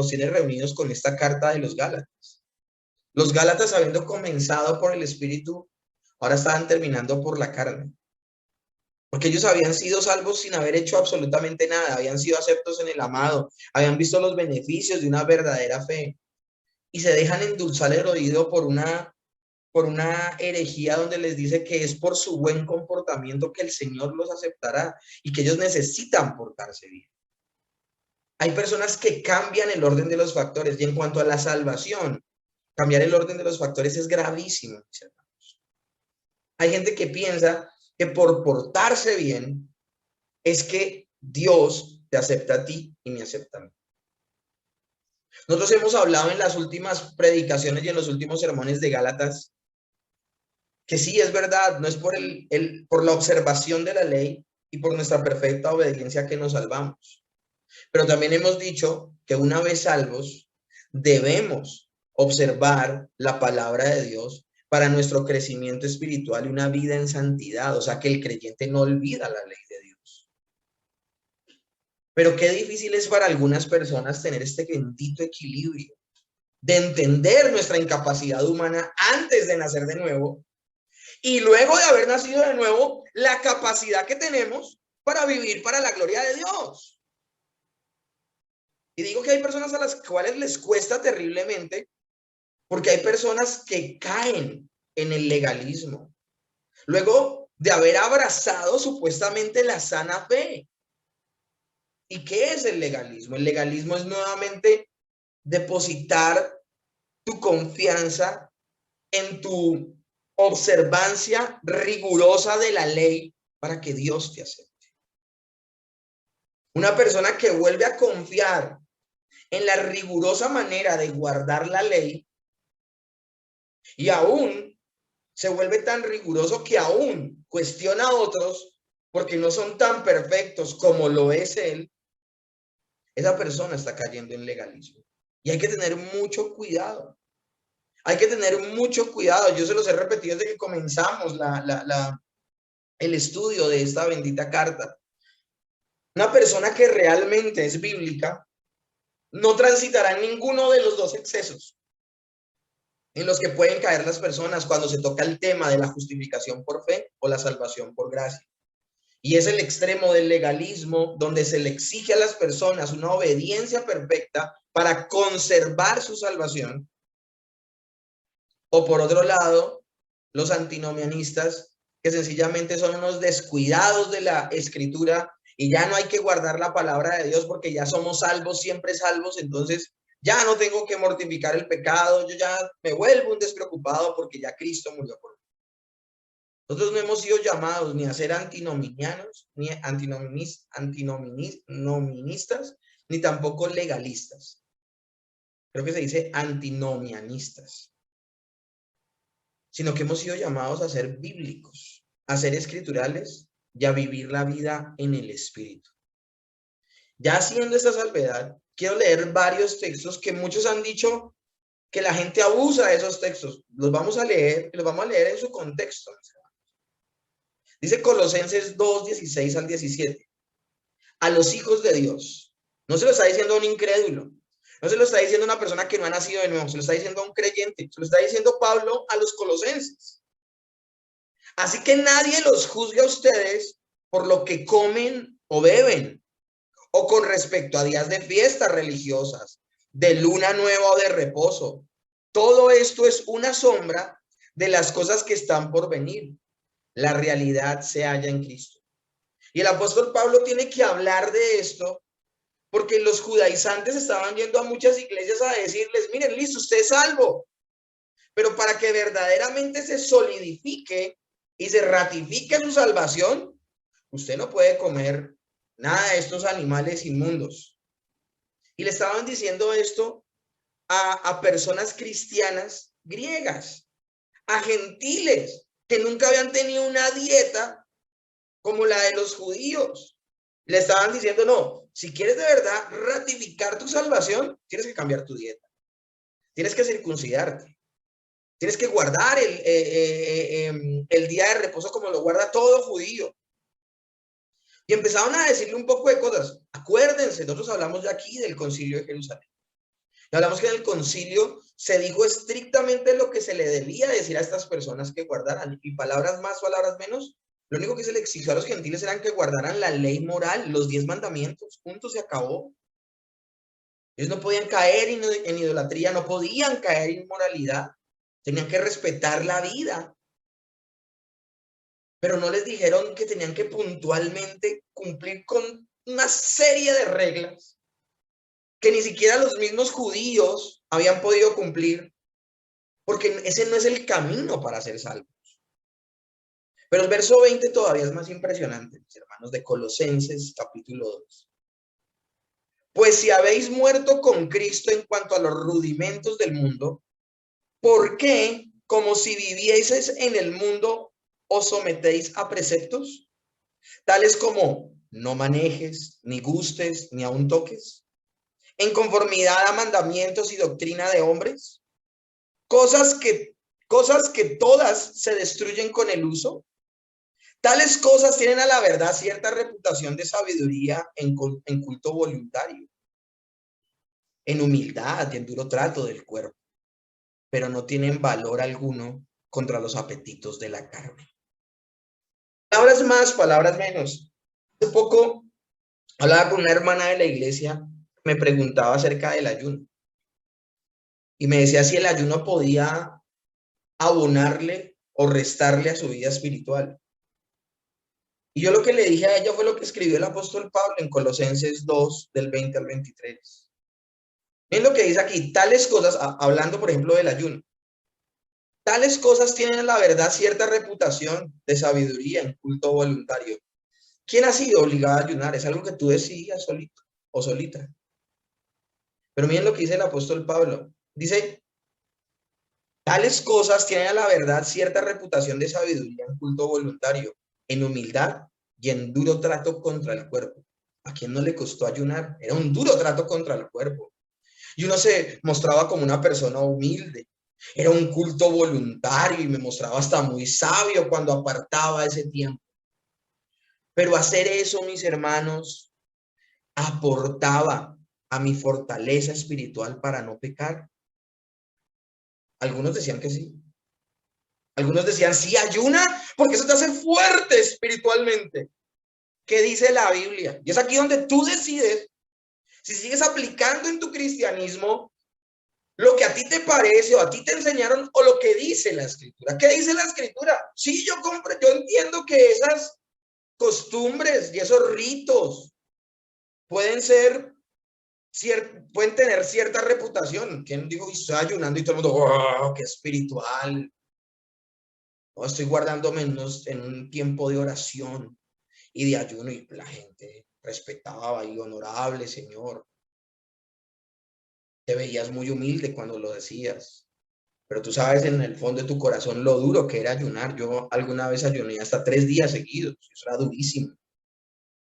tiene reunidos con esta carta de los Gálatas. Los Gálatas, habiendo comenzado por el Espíritu, ahora estaban terminando por la carne. Porque ellos habían sido salvos sin haber hecho absolutamente nada, habían sido aceptos en el amado, habían visto los beneficios de una verdadera fe, y se dejan endulzar el oído por una herejía donde les dice que es por su buen comportamiento que el Señor los aceptará y que ellos necesitan portarse bien. Hay personas que cambian el orden de los factores, y en cuanto a la salvación, cambiar el orden de los factores es gravísimo, mis hermanos. Hay gente que piensa que por portarse bien es que Dios te acepta a ti y me acepta a mí. Nosotros hemos hablado en las últimas predicaciones y en los últimos sermones de Gálatas que sí, es verdad, no es por la observación de la ley y por nuestra perfecta obediencia que nos salvamos. Pero también hemos dicho que una vez salvos, debemos observar la palabra de Dios para nuestro crecimiento espiritual y una vida en santidad. O sea, que el creyente no olvida la ley de Dios. Pero qué difícil es para algunas personas tener este bendito equilibrio de entender nuestra incapacidad humana antes de nacer de nuevo, y luego de haber nacido de nuevo, la capacidad que tenemos para vivir para la gloria de Dios. Y digo que hay personas a las cuales les cuesta terriblemente, porque hay personas que caen en el legalismo, luego de haber abrazado supuestamente la sana fe. ¿Y qué es el legalismo? El legalismo es nuevamente depositar tu confianza en tu observancia rigurosa de la ley para que Dios te acepte. Una persona que vuelve a confiar en la rigurosa manera de guardar la ley y aún se vuelve tan riguroso que aún cuestiona a otros porque no son tan perfectos como lo es él, esa persona está cayendo en legalismo. Y hay que tener mucho cuidado. Hay que tener mucho cuidado. Yo se los he repetido desde que comenzamos el estudio de esta bendita carta. Una persona que realmente es bíblica no transitará en ninguno de los dos excesos en los que pueden caer las personas cuando se toca el tema de la justificación por fe o la salvación por gracia. Y es el extremo del legalismo donde se le exige a las personas una obediencia perfecta para conservar su salvación. O por otro lado, los antinomianistas, que sencillamente son unos descuidados de la escritura y ya no hay que guardar la palabra de Dios porque ya somos salvos, siempre salvos, entonces ya no tengo que mortificar el pecado, yo ya me vuelvo un despreocupado porque ya Cristo murió por mí. Nosotros no hemos sido llamados ni a ser antinominianos, ni antinoministas, ni tampoco legalistas. Creo que se dice antinomianistas. Sino que hemos sido llamados a ser bíblicos, a ser escriturales y a vivir la vida en el Espíritu. Ya haciendo esta salvedad, quiero leer varios textos que muchos han dicho que la gente abusa de esos textos. Los vamos a leer en su contexto. Dice Colosenses 2, 16 al 17. A los hijos de Dios. No se lo está diciendo a un incrédulo. No se lo está diciendo a una persona que no ha nacido de nuevo. Se lo está diciendo a un creyente. Se lo está diciendo Pablo a los colosenses. Así que nadie los juzgue a ustedes por lo que comen o beben, o con respecto a días de fiestas religiosas, de luna nueva o de reposo. Todo esto es una sombra de las cosas que están por venir. La realidad se halla en Cristo. Y el apóstol Pablo tiene que hablar de esto porque los judaizantes estaban yendo a muchas iglesias a decirles, miren, listo, usted es salvo, pero para que verdaderamente se solidifique y se ratifique su salvación, usted no puede comer nada de estos animales inmundos. Y le estaban diciendo esto a personas cristianas griegas, a gentiles que nunca habían tenido una dieta como la de los judíos. Le estaban diciendo, no, si quieres de verdad ratificar tu salvación, tienes que cambiar tu dieta. Tienes que circuncidarte. Tienes que guardar el día de reposo como lo guarda todo judío. Y empezaron a decirle un poco de cosas. Acuérdense, nosotros hablamos ya aquí del concilio de Jerusalén. Y hablamos que en el concilio se dijo estrictamente lo que se le debía decir a estas personas que guardaran. Y palabras más, palabras menos, lo único que se le exigió a los gentiles eran que guardaran la ley moral, los 10 mandamientos. Punto, se acabó. Ellos no podían caer en idolatría, no podían caer en inmoralidad. Tenían que respetar la vida. Pero no les dijeron que tenían que puntualmente cumplir con una serie de reglas que ni siquiera los mismos judíos habían podido cumplir, porque ese no es el camino para ser salvos. Pero el verso 20 todavía es más impresionante, mis hermanos, de Colosenses capítulo 2. Pues si habéis muerto con Cristo en cuanto a los rudimentos del mundo, ¿por qué, como si vivieseis en el mundo, os sometéis a preceptos? Tales como no manejes, ni gustes, ni aun toques, en conformidad a mandamientos y doctrina de hombres, cosas que todas se destruyen con el uso. Tales cosas tienen a la verdad cierta reputación de sabiduría en culto voluntario, en humildad y en duro trato del cuerpo, pero no tienen valor alguno contra los apetitos de la carne. Palabras más, palabras menos. Hace poco hablaba con una hermana de la iglesia, me preguntaba acerca del ayuno y me decía si el ayuno podía abonarle o restarle a su vida espiritual. Y yo lo que le dije a ella fue lo que escribió el apóstol Pablo en Colosenses 2, del 20 al 23. Miren lo que dice aquí, tales cosas, hablando por ejemplo del ayuno, tales cosas tienen la verdad cierta reputación de sabiduría en culto voluntario. ¿Quién ha sido obligado a ayunar? Es algo que tú decías solito o solita. Pero miren lo que dice el apóstol Pablo. Dice, tales cosas tienen a la verdad cierta reputación de sabiduría en culto voluntario, en humildad y en duro trato contra el cuerpo. ¿A quién no le costó ayunar? Era un duro trato contra el cuerpo. Y uno se mostraba como una persona humilde. Era un culto voluntario y me mostraba hasta muy sabio cuando apartaba ese tiempo. Pero hacer eso, mis hermanos, aportaba a mi fortaleza espiritual para no pecar. Algunos decían que sí. Algunos decían, sí, ayuna, porque eso te hace fuerte espiritualmente. ¿Qué dice la Biblia? Y es aquí donde tú decides si sigues aplicando en tu cristianismo lo que a ti te parece o a ti te enseñaron o lo que dice la escritura. ¿Qué dice la escritura? Sí, yo entiendo que esas costumbres y esos ritos pueden tener cierta reputación. ¿Quién dijo, estoy ayunando y todo el mundo, wow, qué espiritual? No, estoy guardándome en un tiempo de oración y de ayuno y la gente respetaba y honorable, Señor. Te veías muy humilde cuando lo decías, pero tú sabes en el fondo de tu corazón lo duro que era ayunar. Yo alguna vez ayuné hasta 3 días seguidos, eso era durísimo.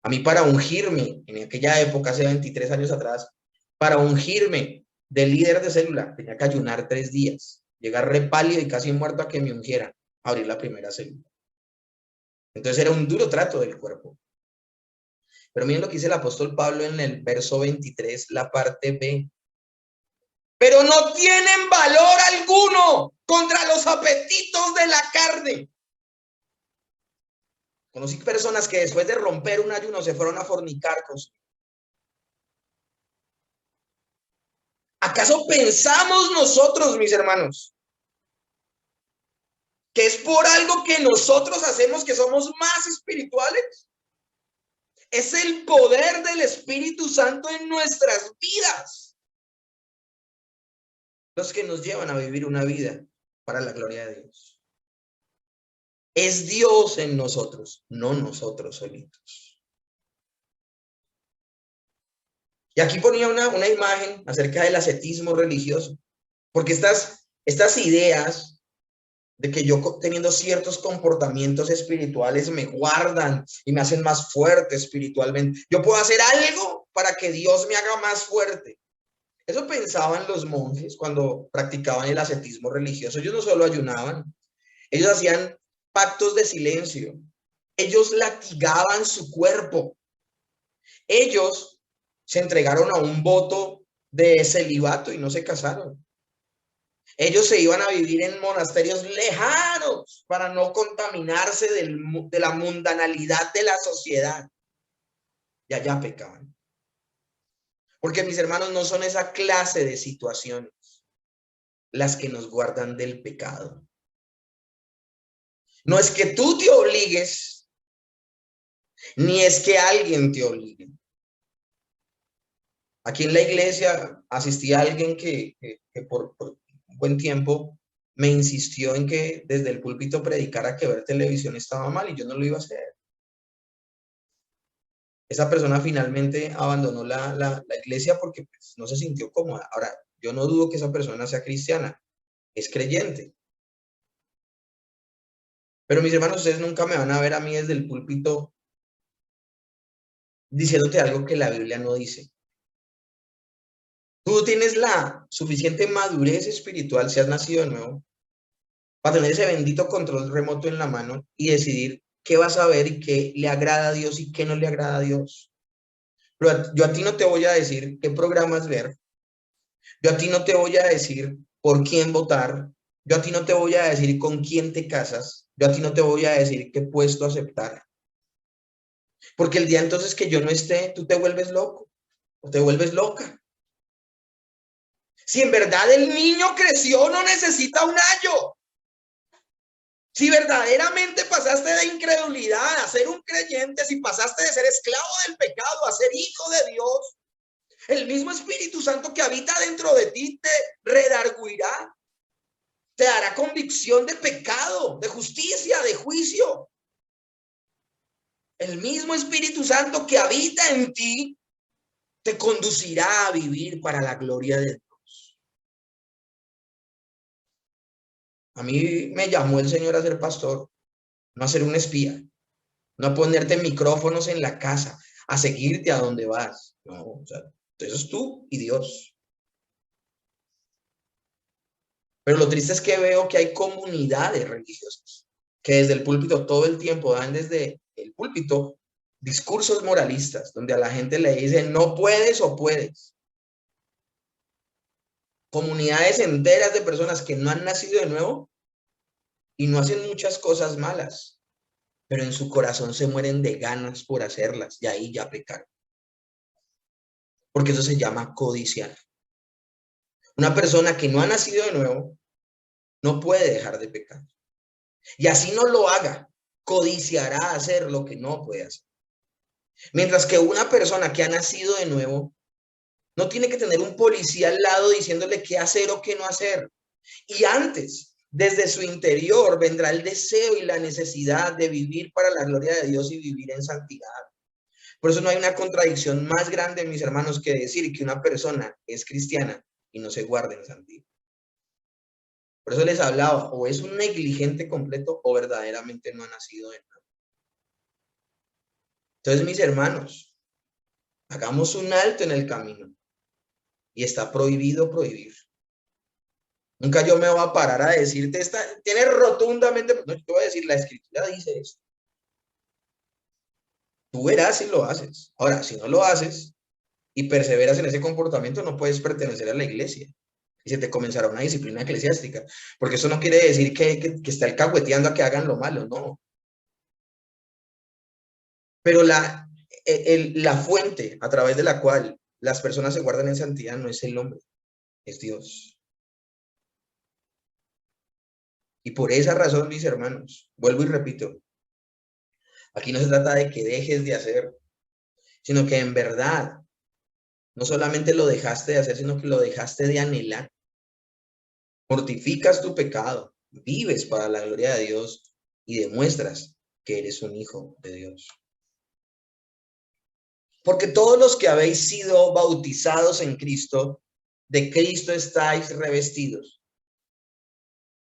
A mí para ungirme, en aquella época, hace 23 años atrás, para ungirme, de líder de célula, tenía que ayunar 3 días, llegar re pálido y casi muerto a que me ungieran, abrir la primera célula. Entonces era un duro trato del cuerpo. Pero miren lo que dice el apóstol Pablo en el verso 23, la parte B. Pero no tienen valor alguno contra los apetitos de la carne. Conocí personas que después de romper un ayuno se fueron a fornicar con su... ¿Acaso pensamos nosotros, mis hermanos, que es por algo que nosotros hacemos que somos más espirituales? Es el poder del Espíritu Santo en nuestras vidas los que nos llevan a vivir una vida para la gloria de Dios. Es Dios en nosotros, no nosotros solitos. Y aquí ponía una imagen acerca del ascetismo religioso, porque estas ideas de que yo teniendo ciertos comportamientos espirituales me guardan y me hacen más fuerte espiritualmente. Yo puedo hacer algo para que Dios me haga más fuerte. Eso pensaban los monjes cuando practicaban el ascetismo religioso. Ellos no solo ayunaban, ellos hacían pactos de silencio. Ellos latigaban su cuerpo. Ellos se entregaron a un voto de celibato y no se casaron. Ellos se iban a vivir en monasterios lejanos para no contaminarse de la mundanalidad de la sociedad. Y allá pecaban. Porque mis hermanos, no son esa clase de situaciones las que nos guardan del pecado. No es que tú te obligues, ni es que alguien te obligue. Aquí en la iglesia asistía a alguien que por un buen tiempo me insistió en que desde el púlpito predicara que ver televisión estaba mal y yo no lo iba a hacer. Esa persona finalmente abandonó la iglesia porque pues, no se sintió cómoda. Ahora, yo no dudo que esa persona sea cristiana, es creyente. Pero mis hermanos, ustedes nunca me van a ver a mí desde el púlpito diciéndote algo que la Biblia no dice. Tú tienes la suficiente madurez espiritual, si has nacido de nuevo, para tener ese bendito control remoto en la mano y decidir qué vas a ver y qué le agrada a Dios y qué no le agrada a Dios. Pero yo a ti no te voy a decir qué programas ver. Yo a ti no te voy a decir por quién votar. Yo a ti no te voy a decir con quién te casas. Yo a ti no te voy a decir qué puesto aceptar. Porque el día entonces que yo no esté, tú te vuelves loco o te vuelves loca. Si en verdad el niño creció, no necesita un ayo. Si verdaderamente pasaste de incredulidad a ser un creyente, si pasaste de ser esclavo del pecado a ser hijo de Dios, el mismo Espíritu Santo que habita dentro de ti te redarguirá, te dará convicción de pecado, de justicia, de juicio. El mismo Espíritu Santo que habita en ti te conducirá a vivir para la gloria de Dios. A mí me llamó el Señor a ser pastor, no a ser un espía, no a ponerte micrófonos en la casa, a seguirte a donde vas. No, o sea, eso es tú y Dios. Pero lo triste es que veo que hay comunidades religiosas que desde el púlpito todo el tiempo dan desde el púlpito discursos moralistas, donde a la gente le dicen no puedes o puedes. Comunidades enteras de personas que no han nacido de nuevo y no hacen muchas cosas malas, pero en su corazón se mueren de ganas por hacerlas y ahí ya pecaron. Porque eso se llama codiciar. Una persona que no ha nacido de nuevo no puede dejar de pecar. Y así no lo haga, codiciará hacer lo que no puede hacer. Mientras que una persona que ha nacido de nuevo no tiene que tener un policía al lado diciéndole qué hacer o qué no hacer. Y antes, desde su interior, vendrá el deseo y la necesidad de vivir para la gloria de Dios y vivir en santidad. Por eso no hay una contradicción más grande, mis hermanos, que decir que una persona es cristiana y no se guarda en santidad. Por eso les hablaba, o es un negligente completo o verdaderamente no ha nacido de nuevo. Entonces, mis hermanos, hagamos un alto en el camino. y está prohibido prohibir. Nunca yo me voy a parar a decirte, tienes rotundamente, no, yo te voy a decir, la escritura dice esto. Tú verás si lo haces. Ahora, si no lo haces y perseveras en ese comportamiento, no puedes pertenecer a la iglesia. Y se te comenzará una disciplina eclesiástica. Porque eso no quiere decir que está el cagüeteando a que hagan lo malo, no. Pero la fuente a través de la cual las personas se guardan en santidad no es el hombre, es Dios. Y por esa razón, mis hermanos, vuelvo y repito, aquí no se trata de que dejes de hacer, sino que en verdad no solamente lo dejaste de hacer, sino que lo dejaste de anhelar. Mortificas tu pecado, vives para la gloria de Dios y demuestras que eres un hijo de Dios. Porque todos los que habéis sido bautizados en Cristo, de Cristo estáis revestidos.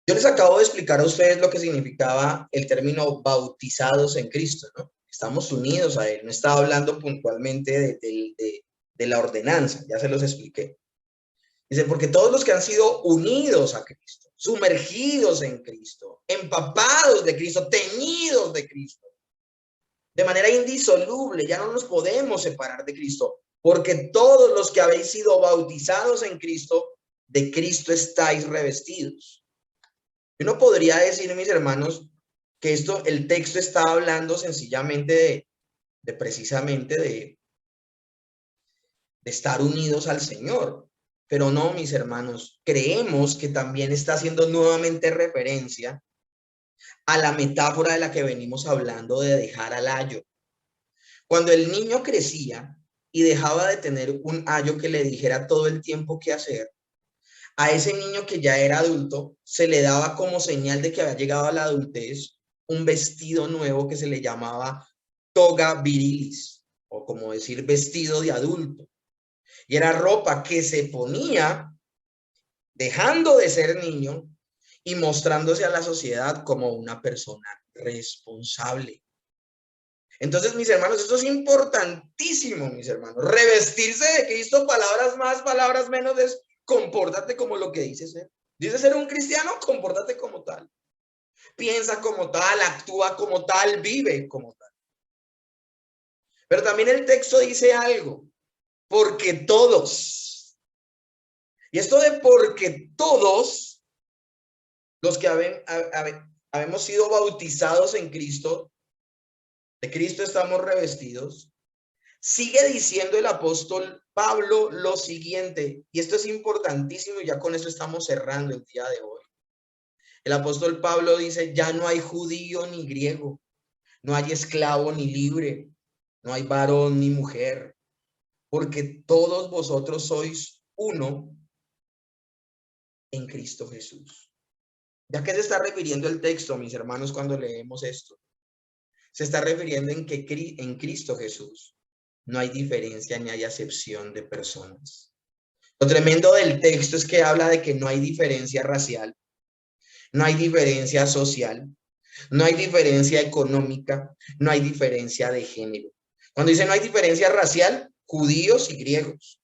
Yo les acabo de explicar a ustedes lo que significaba el término bautizados en Cristo, ¿no? Estamos unidos a Él. No estaba hablando puntualmente de la ordenanza, ya se los expliqué. Dice, porque todos los que han sido unidos a Cristo, sumergidos en Cristo, empapados de Cristo, teñidos de Cristo, de manera indisoluble, ya no nos podemos separar de Cristo, porque todos los que habéis sido bautizados en Cristo, de Cristo estáis revestidos. Yo no podría decir, mis hermanos, que el texto está hablando sencillamente precisamente de estar unidos al Señor. Pero no, mis hermanos, creemos que también está haciendo nuevamente referencia a la metáfora de la que venimos hablando de dejar al ayo. Cuando el niño crecía y dejaba de tener un ayo que le dijera todo el tiempo qué hacer, a ese niño que ya era adulto se le daba como señal de que había llegado a la adultez un vestido nuevo que se le llamaba toga virilis, o como decir vestido de adulto. Y era ropa que se ponía dejando de ser niño y mostrándose a la sociedad como una persona responsable. Entonces, mis hermanos, esto es importantísimo, mis hermanos. Revestirse de Cristo, palabras más, palabras menos, es compórtate como lo que dice ser. Dice ser un cristiano, compórtate como tal. Piensa como tal, actúa como tal, vive como tal. Pero también el texto dice algo, porque todos. Y esto de porque todos los que habemos sido bautizados en Cristo, de Cristo estamos revestidos. Sigue diciendo el apóstol Pablo lo siguiente, y esto es importantísimo, y ya con eso estamos cerrando el día de hoy. El apóstol Pablo dice, ya no hay judío ni griego, no hay esclavo ni libre, no hay varón ni mujer, porque todos vosotros sois uno en Cristo Jesús. ¿Ya qué se está refiriendo el texto, mis hermanos, cuando leemos esto? Se está refiriendo en que en Cristo Jesús no hay diferencia ni hay acepción de personas. Lo tremendo del texto es que habla de que no hay diferencia racial, no hay diferencia social, no hay diferencia económica, no hay diferencia de género. Cuando dice no hay diferencia racial, judíos y griegos.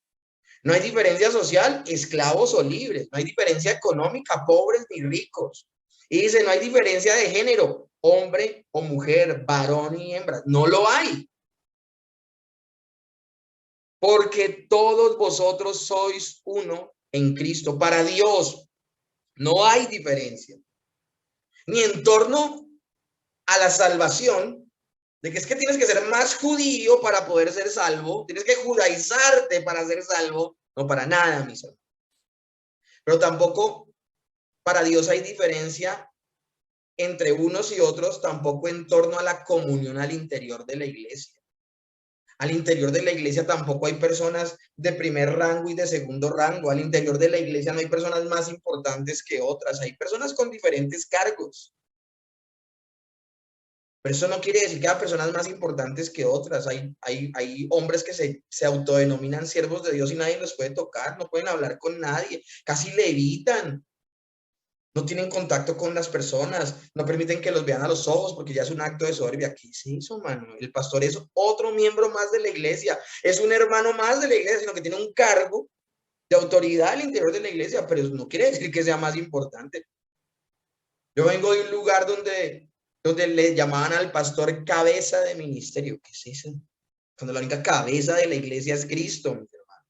No hay diferencia social, esclavos o libres. No hay diferencia económica, pobres ni ricos. Y dice, no hay diferencia de género, hombre o mujer, varón y hembra. No lo hay. Porque todos vosotros sois uno en Cristo. Para Dios no hay diferencia. Ni en torno a la salvación, de que es que tienes que ser más judío para poder ser salvo, tienes que judaizarte para ser salvo. No, para nada, mis hermanos. Pero tampoco para Dios hay diferencia entre unos y otros, tampoco en torno a la comunión al interior de la iglesia. Al interior de la iglesia tampoco hay personas de primer rango y de segundo rango. Al interior de la iglesia no hay personas más importantes que otras. Hay personas con diferentes cargos. Pero eso no quiere decir que haya personas más importantes que otras. Hay hombres que se autodenominan siervos de Dios y nadie los puede tocar, no pueden hablar con nadie, casi le evitan. No tienen contacto con las personas, no permiten que los vean a los ojos porque ya es un acto de soberbia. ¿Qué es eso, mano? El pastor es otro miembro más de la iglesia, es un hermano más de la iglesia, sino que tiene un cargo de autoridad al interior de la iglesia, pero eso no quiere decir que sea más importante. Yo vengo de un lugar donde le llamaban al pastor cabeza de ministerio. ¿Qué es eso? Cuando la única cabeza de la iglesia es Cristo, mis hermanos.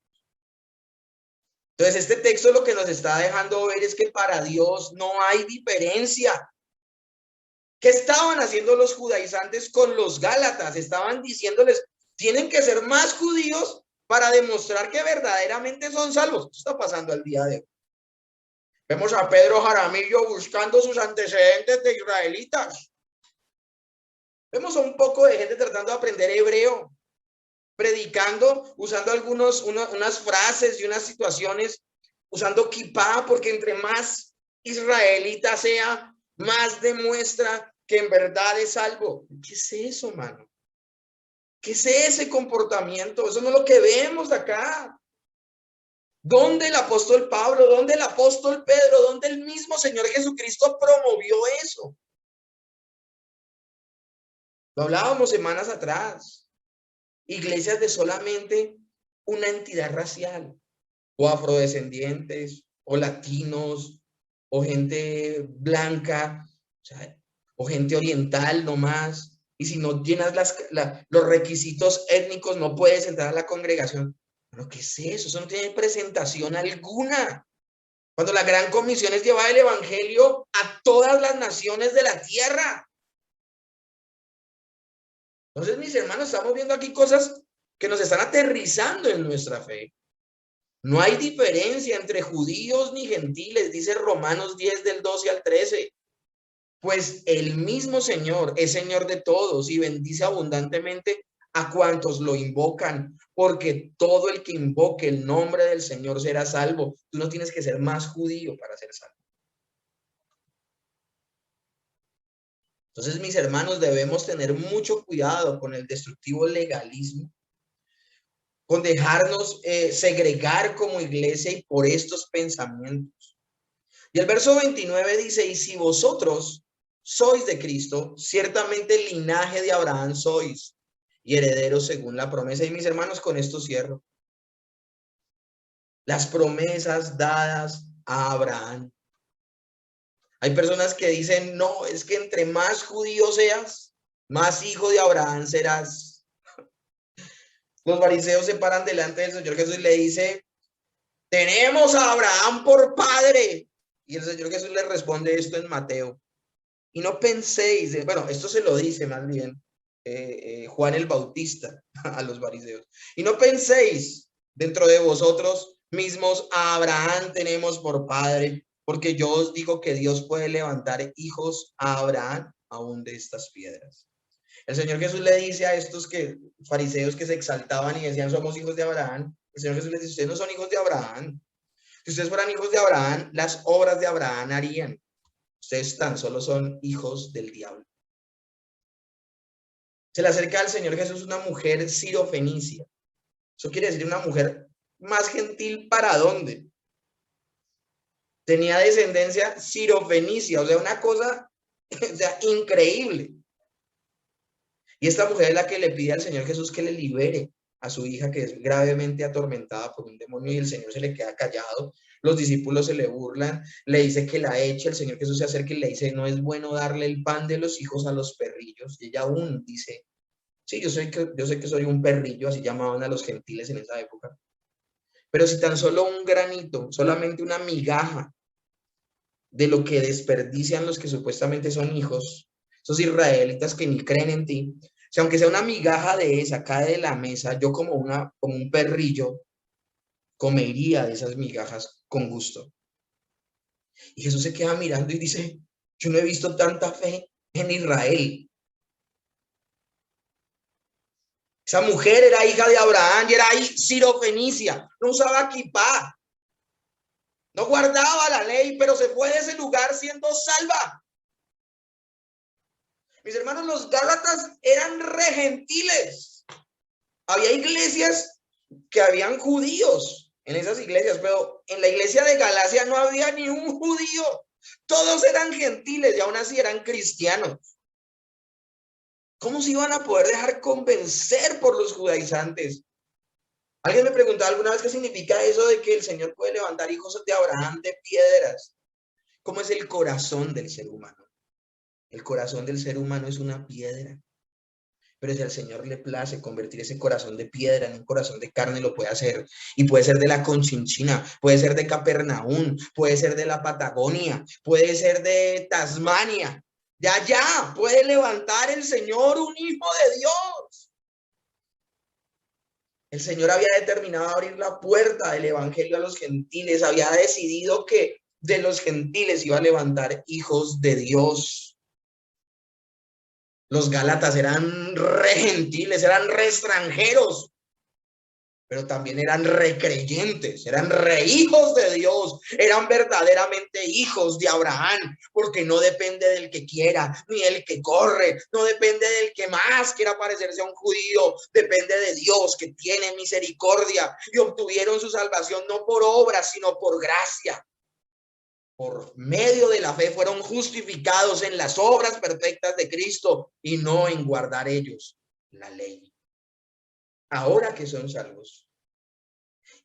Entonces, este texto lo que nos está dejando ver es que para Dios no hay diferencia. ¿Qué estaban haciendo los judaizantes con los gálatas? Estaban diciéndoles, tienen que ser más judíos para demostrar que verdaderamente son salvos. Esto está pasando al día de hoy. Vemos a Pedro Jaramillo buscando sus antecedentes de israelitas. Vemos a un poco de gente tratando de aprender hebreo, predicando, usando unas frases y unas situaciones, usando kippah, porque entre más israelita sea, más demuestra que en verdad es salvo. ¿Qué es eso, mano? ¿Qué es ese comportamiento? Eso no es lo que vemos acá. ¿Dónde el apóstol Pablo? ¿Dónde el apóstol Pedro? ¿Dónde el mismo Señor Jesucristo promovió eso? Lo hablábamos semanas atrás. Iglesias de solamente una entidad racial, o afrodescendientes, o latinos, o gente blanca, o gente oriental nomás. Y si no llenas los requisitos étnicos, no puedes entrar a la congregación. ¿Pero qué es eso? Eso no tiene presentación alguna. Cuando la gran comisión es llevar el evangelio a todas las naciones de la tierra. Entonces, mis hermanos, estamos viendo aquí cosas que nos están aterrizando en nuestra fe. No hay diferencia entre judíos ni gentiles, dice Romanos 10 del 12 al 13. Pues el mismo Señor es Señor de todos y bendice abundantemente a cuantos lo invocan, porque todo el que invoque el nombre del Señor será salvo. Tú no tienes que ser más judío para ser salvo. Entonces, mis hermanos, debemos tener mucho cuidado con el destructivo legalismo, con dejarnos segregar como iglesia y por estos pensamientos. Y el verso 29 dice, y si vosotros sois de Cristo, ciertamente linaje de Abraham sois y herederos según la promesa. Y mis hermanos, con esto cierro. Las promesas dadas a Abraham. Hay personas que dicen, no, es que entre más judío seas, más hijo de Abraham serás. Los fariseos se paran delante del Señor Jesús y le dice, tenemos a Abraham por padre. Y el Señor Jesús le responde esto en Mateo. Y no penséis, bueno, esto se lo dice más bien Juan el Bautista a los fariseos. Y no penséis dentro de vosotros mismos, a Abraham tenemos por padre, porque yo os digo que Dios puede levantar hijos a Abraham aún de estas piedras. El Señor Jesús le dice a estos fariseos que se exaltaban y decían somos hijos de Abraham, el Señor Jesús les dice, ustedes no son hijos de Abraham. Si ustedes fueran hijos de Abraham, las obras de Abraham harían. Ustedes tan solo son hijos del diablo. Se le acerca al Señor Jesús una mujer sirofenicia. Eso quiere decir una mujer más gentil para dónde. Tenía descendencia sirofenicia, o sea, una cosa increíble. Y esta mujer es la que le pide al Señor Jesús que le libere a su hija que es gravemente atormentada por un demonio y el Señor se le queda callado. Los discípulos se le burlan, le dice que la eche, el Señor Jesús se acerca y le dice, no es bueno darle el pan de los hijos a los perrillos. Y ella aún dice, sí, yo sé que soy un perrillo, así llamaban a los gentiles en esa época. Pero si tan solo un granito, solamente una migaja de lo que desperdician los que supuestamente son hijos, esos israelitas que ni creen en ti, si aunque sea una migaja de esa cae de la mesa, yo como un perrillo comería de esas migajas con gusto. Y Jesús se queda mirando y dice, yo no he visto tanta fe en Israel. Esa mujer era hija de Abraham y era sirofenicia, no usaba kippah, no guardaba la ley, pero se fue de ese lugar siendo salva. Mis hermanos, los gálatas eran regentiles. Había iglesias que habían judíos en esas iglesias, pero en la iglesia de Galacia no había ni un judío. Todos eran gentiles y aún así eran cristianos. ¿Cómo se iban a poder dejar convencer por los judaizantes? Alguien me preguntaba alguna vez qué significa eso de que el Señor puede levantar hijos de Abraham de piedras. ¿Cómo es el corazón del ser humano? El corazón del ser humano es una piedra. Pero si al Señor le place convertir ese corazón de piedra en un corazón de carne, lo puede hacer. Y puede ser de la Conchinchina, puede ser de Capernaum, puede ser de la Patagonia, puede ser de Tasmania. De allá puede levantar el Señor un hijo de Dios. El Señor había determinado abrir la puerta del evangelio a los gentiles, había decidido que de los gentiles iba a levantar hijos de Dios. Los gálatas eran re gentiles, eran re extranjeros, pero también eran recreyentes, eran re hijos de Dios, eran verdaderamente hijos de Abraham, porque no depende del que quiera, ni del que corre, no depende del que más quiera parecerse a un judío, depende de Dios que tiene misericordia y obtuvieron su salvación no por obras, sino por gracia. Por medio de la fe fueron justificados en las obras perfectas de Cristo y no en guardar ellos la ley. Ahora que son salvos,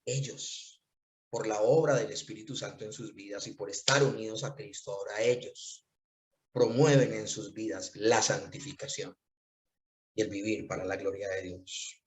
ellos, por la obra del Espíritu Santo en sus vidas y por estar unidos a Cristo, ahora ellos promueven en sus vidas la santificación y el vivir para la gloria de Dios.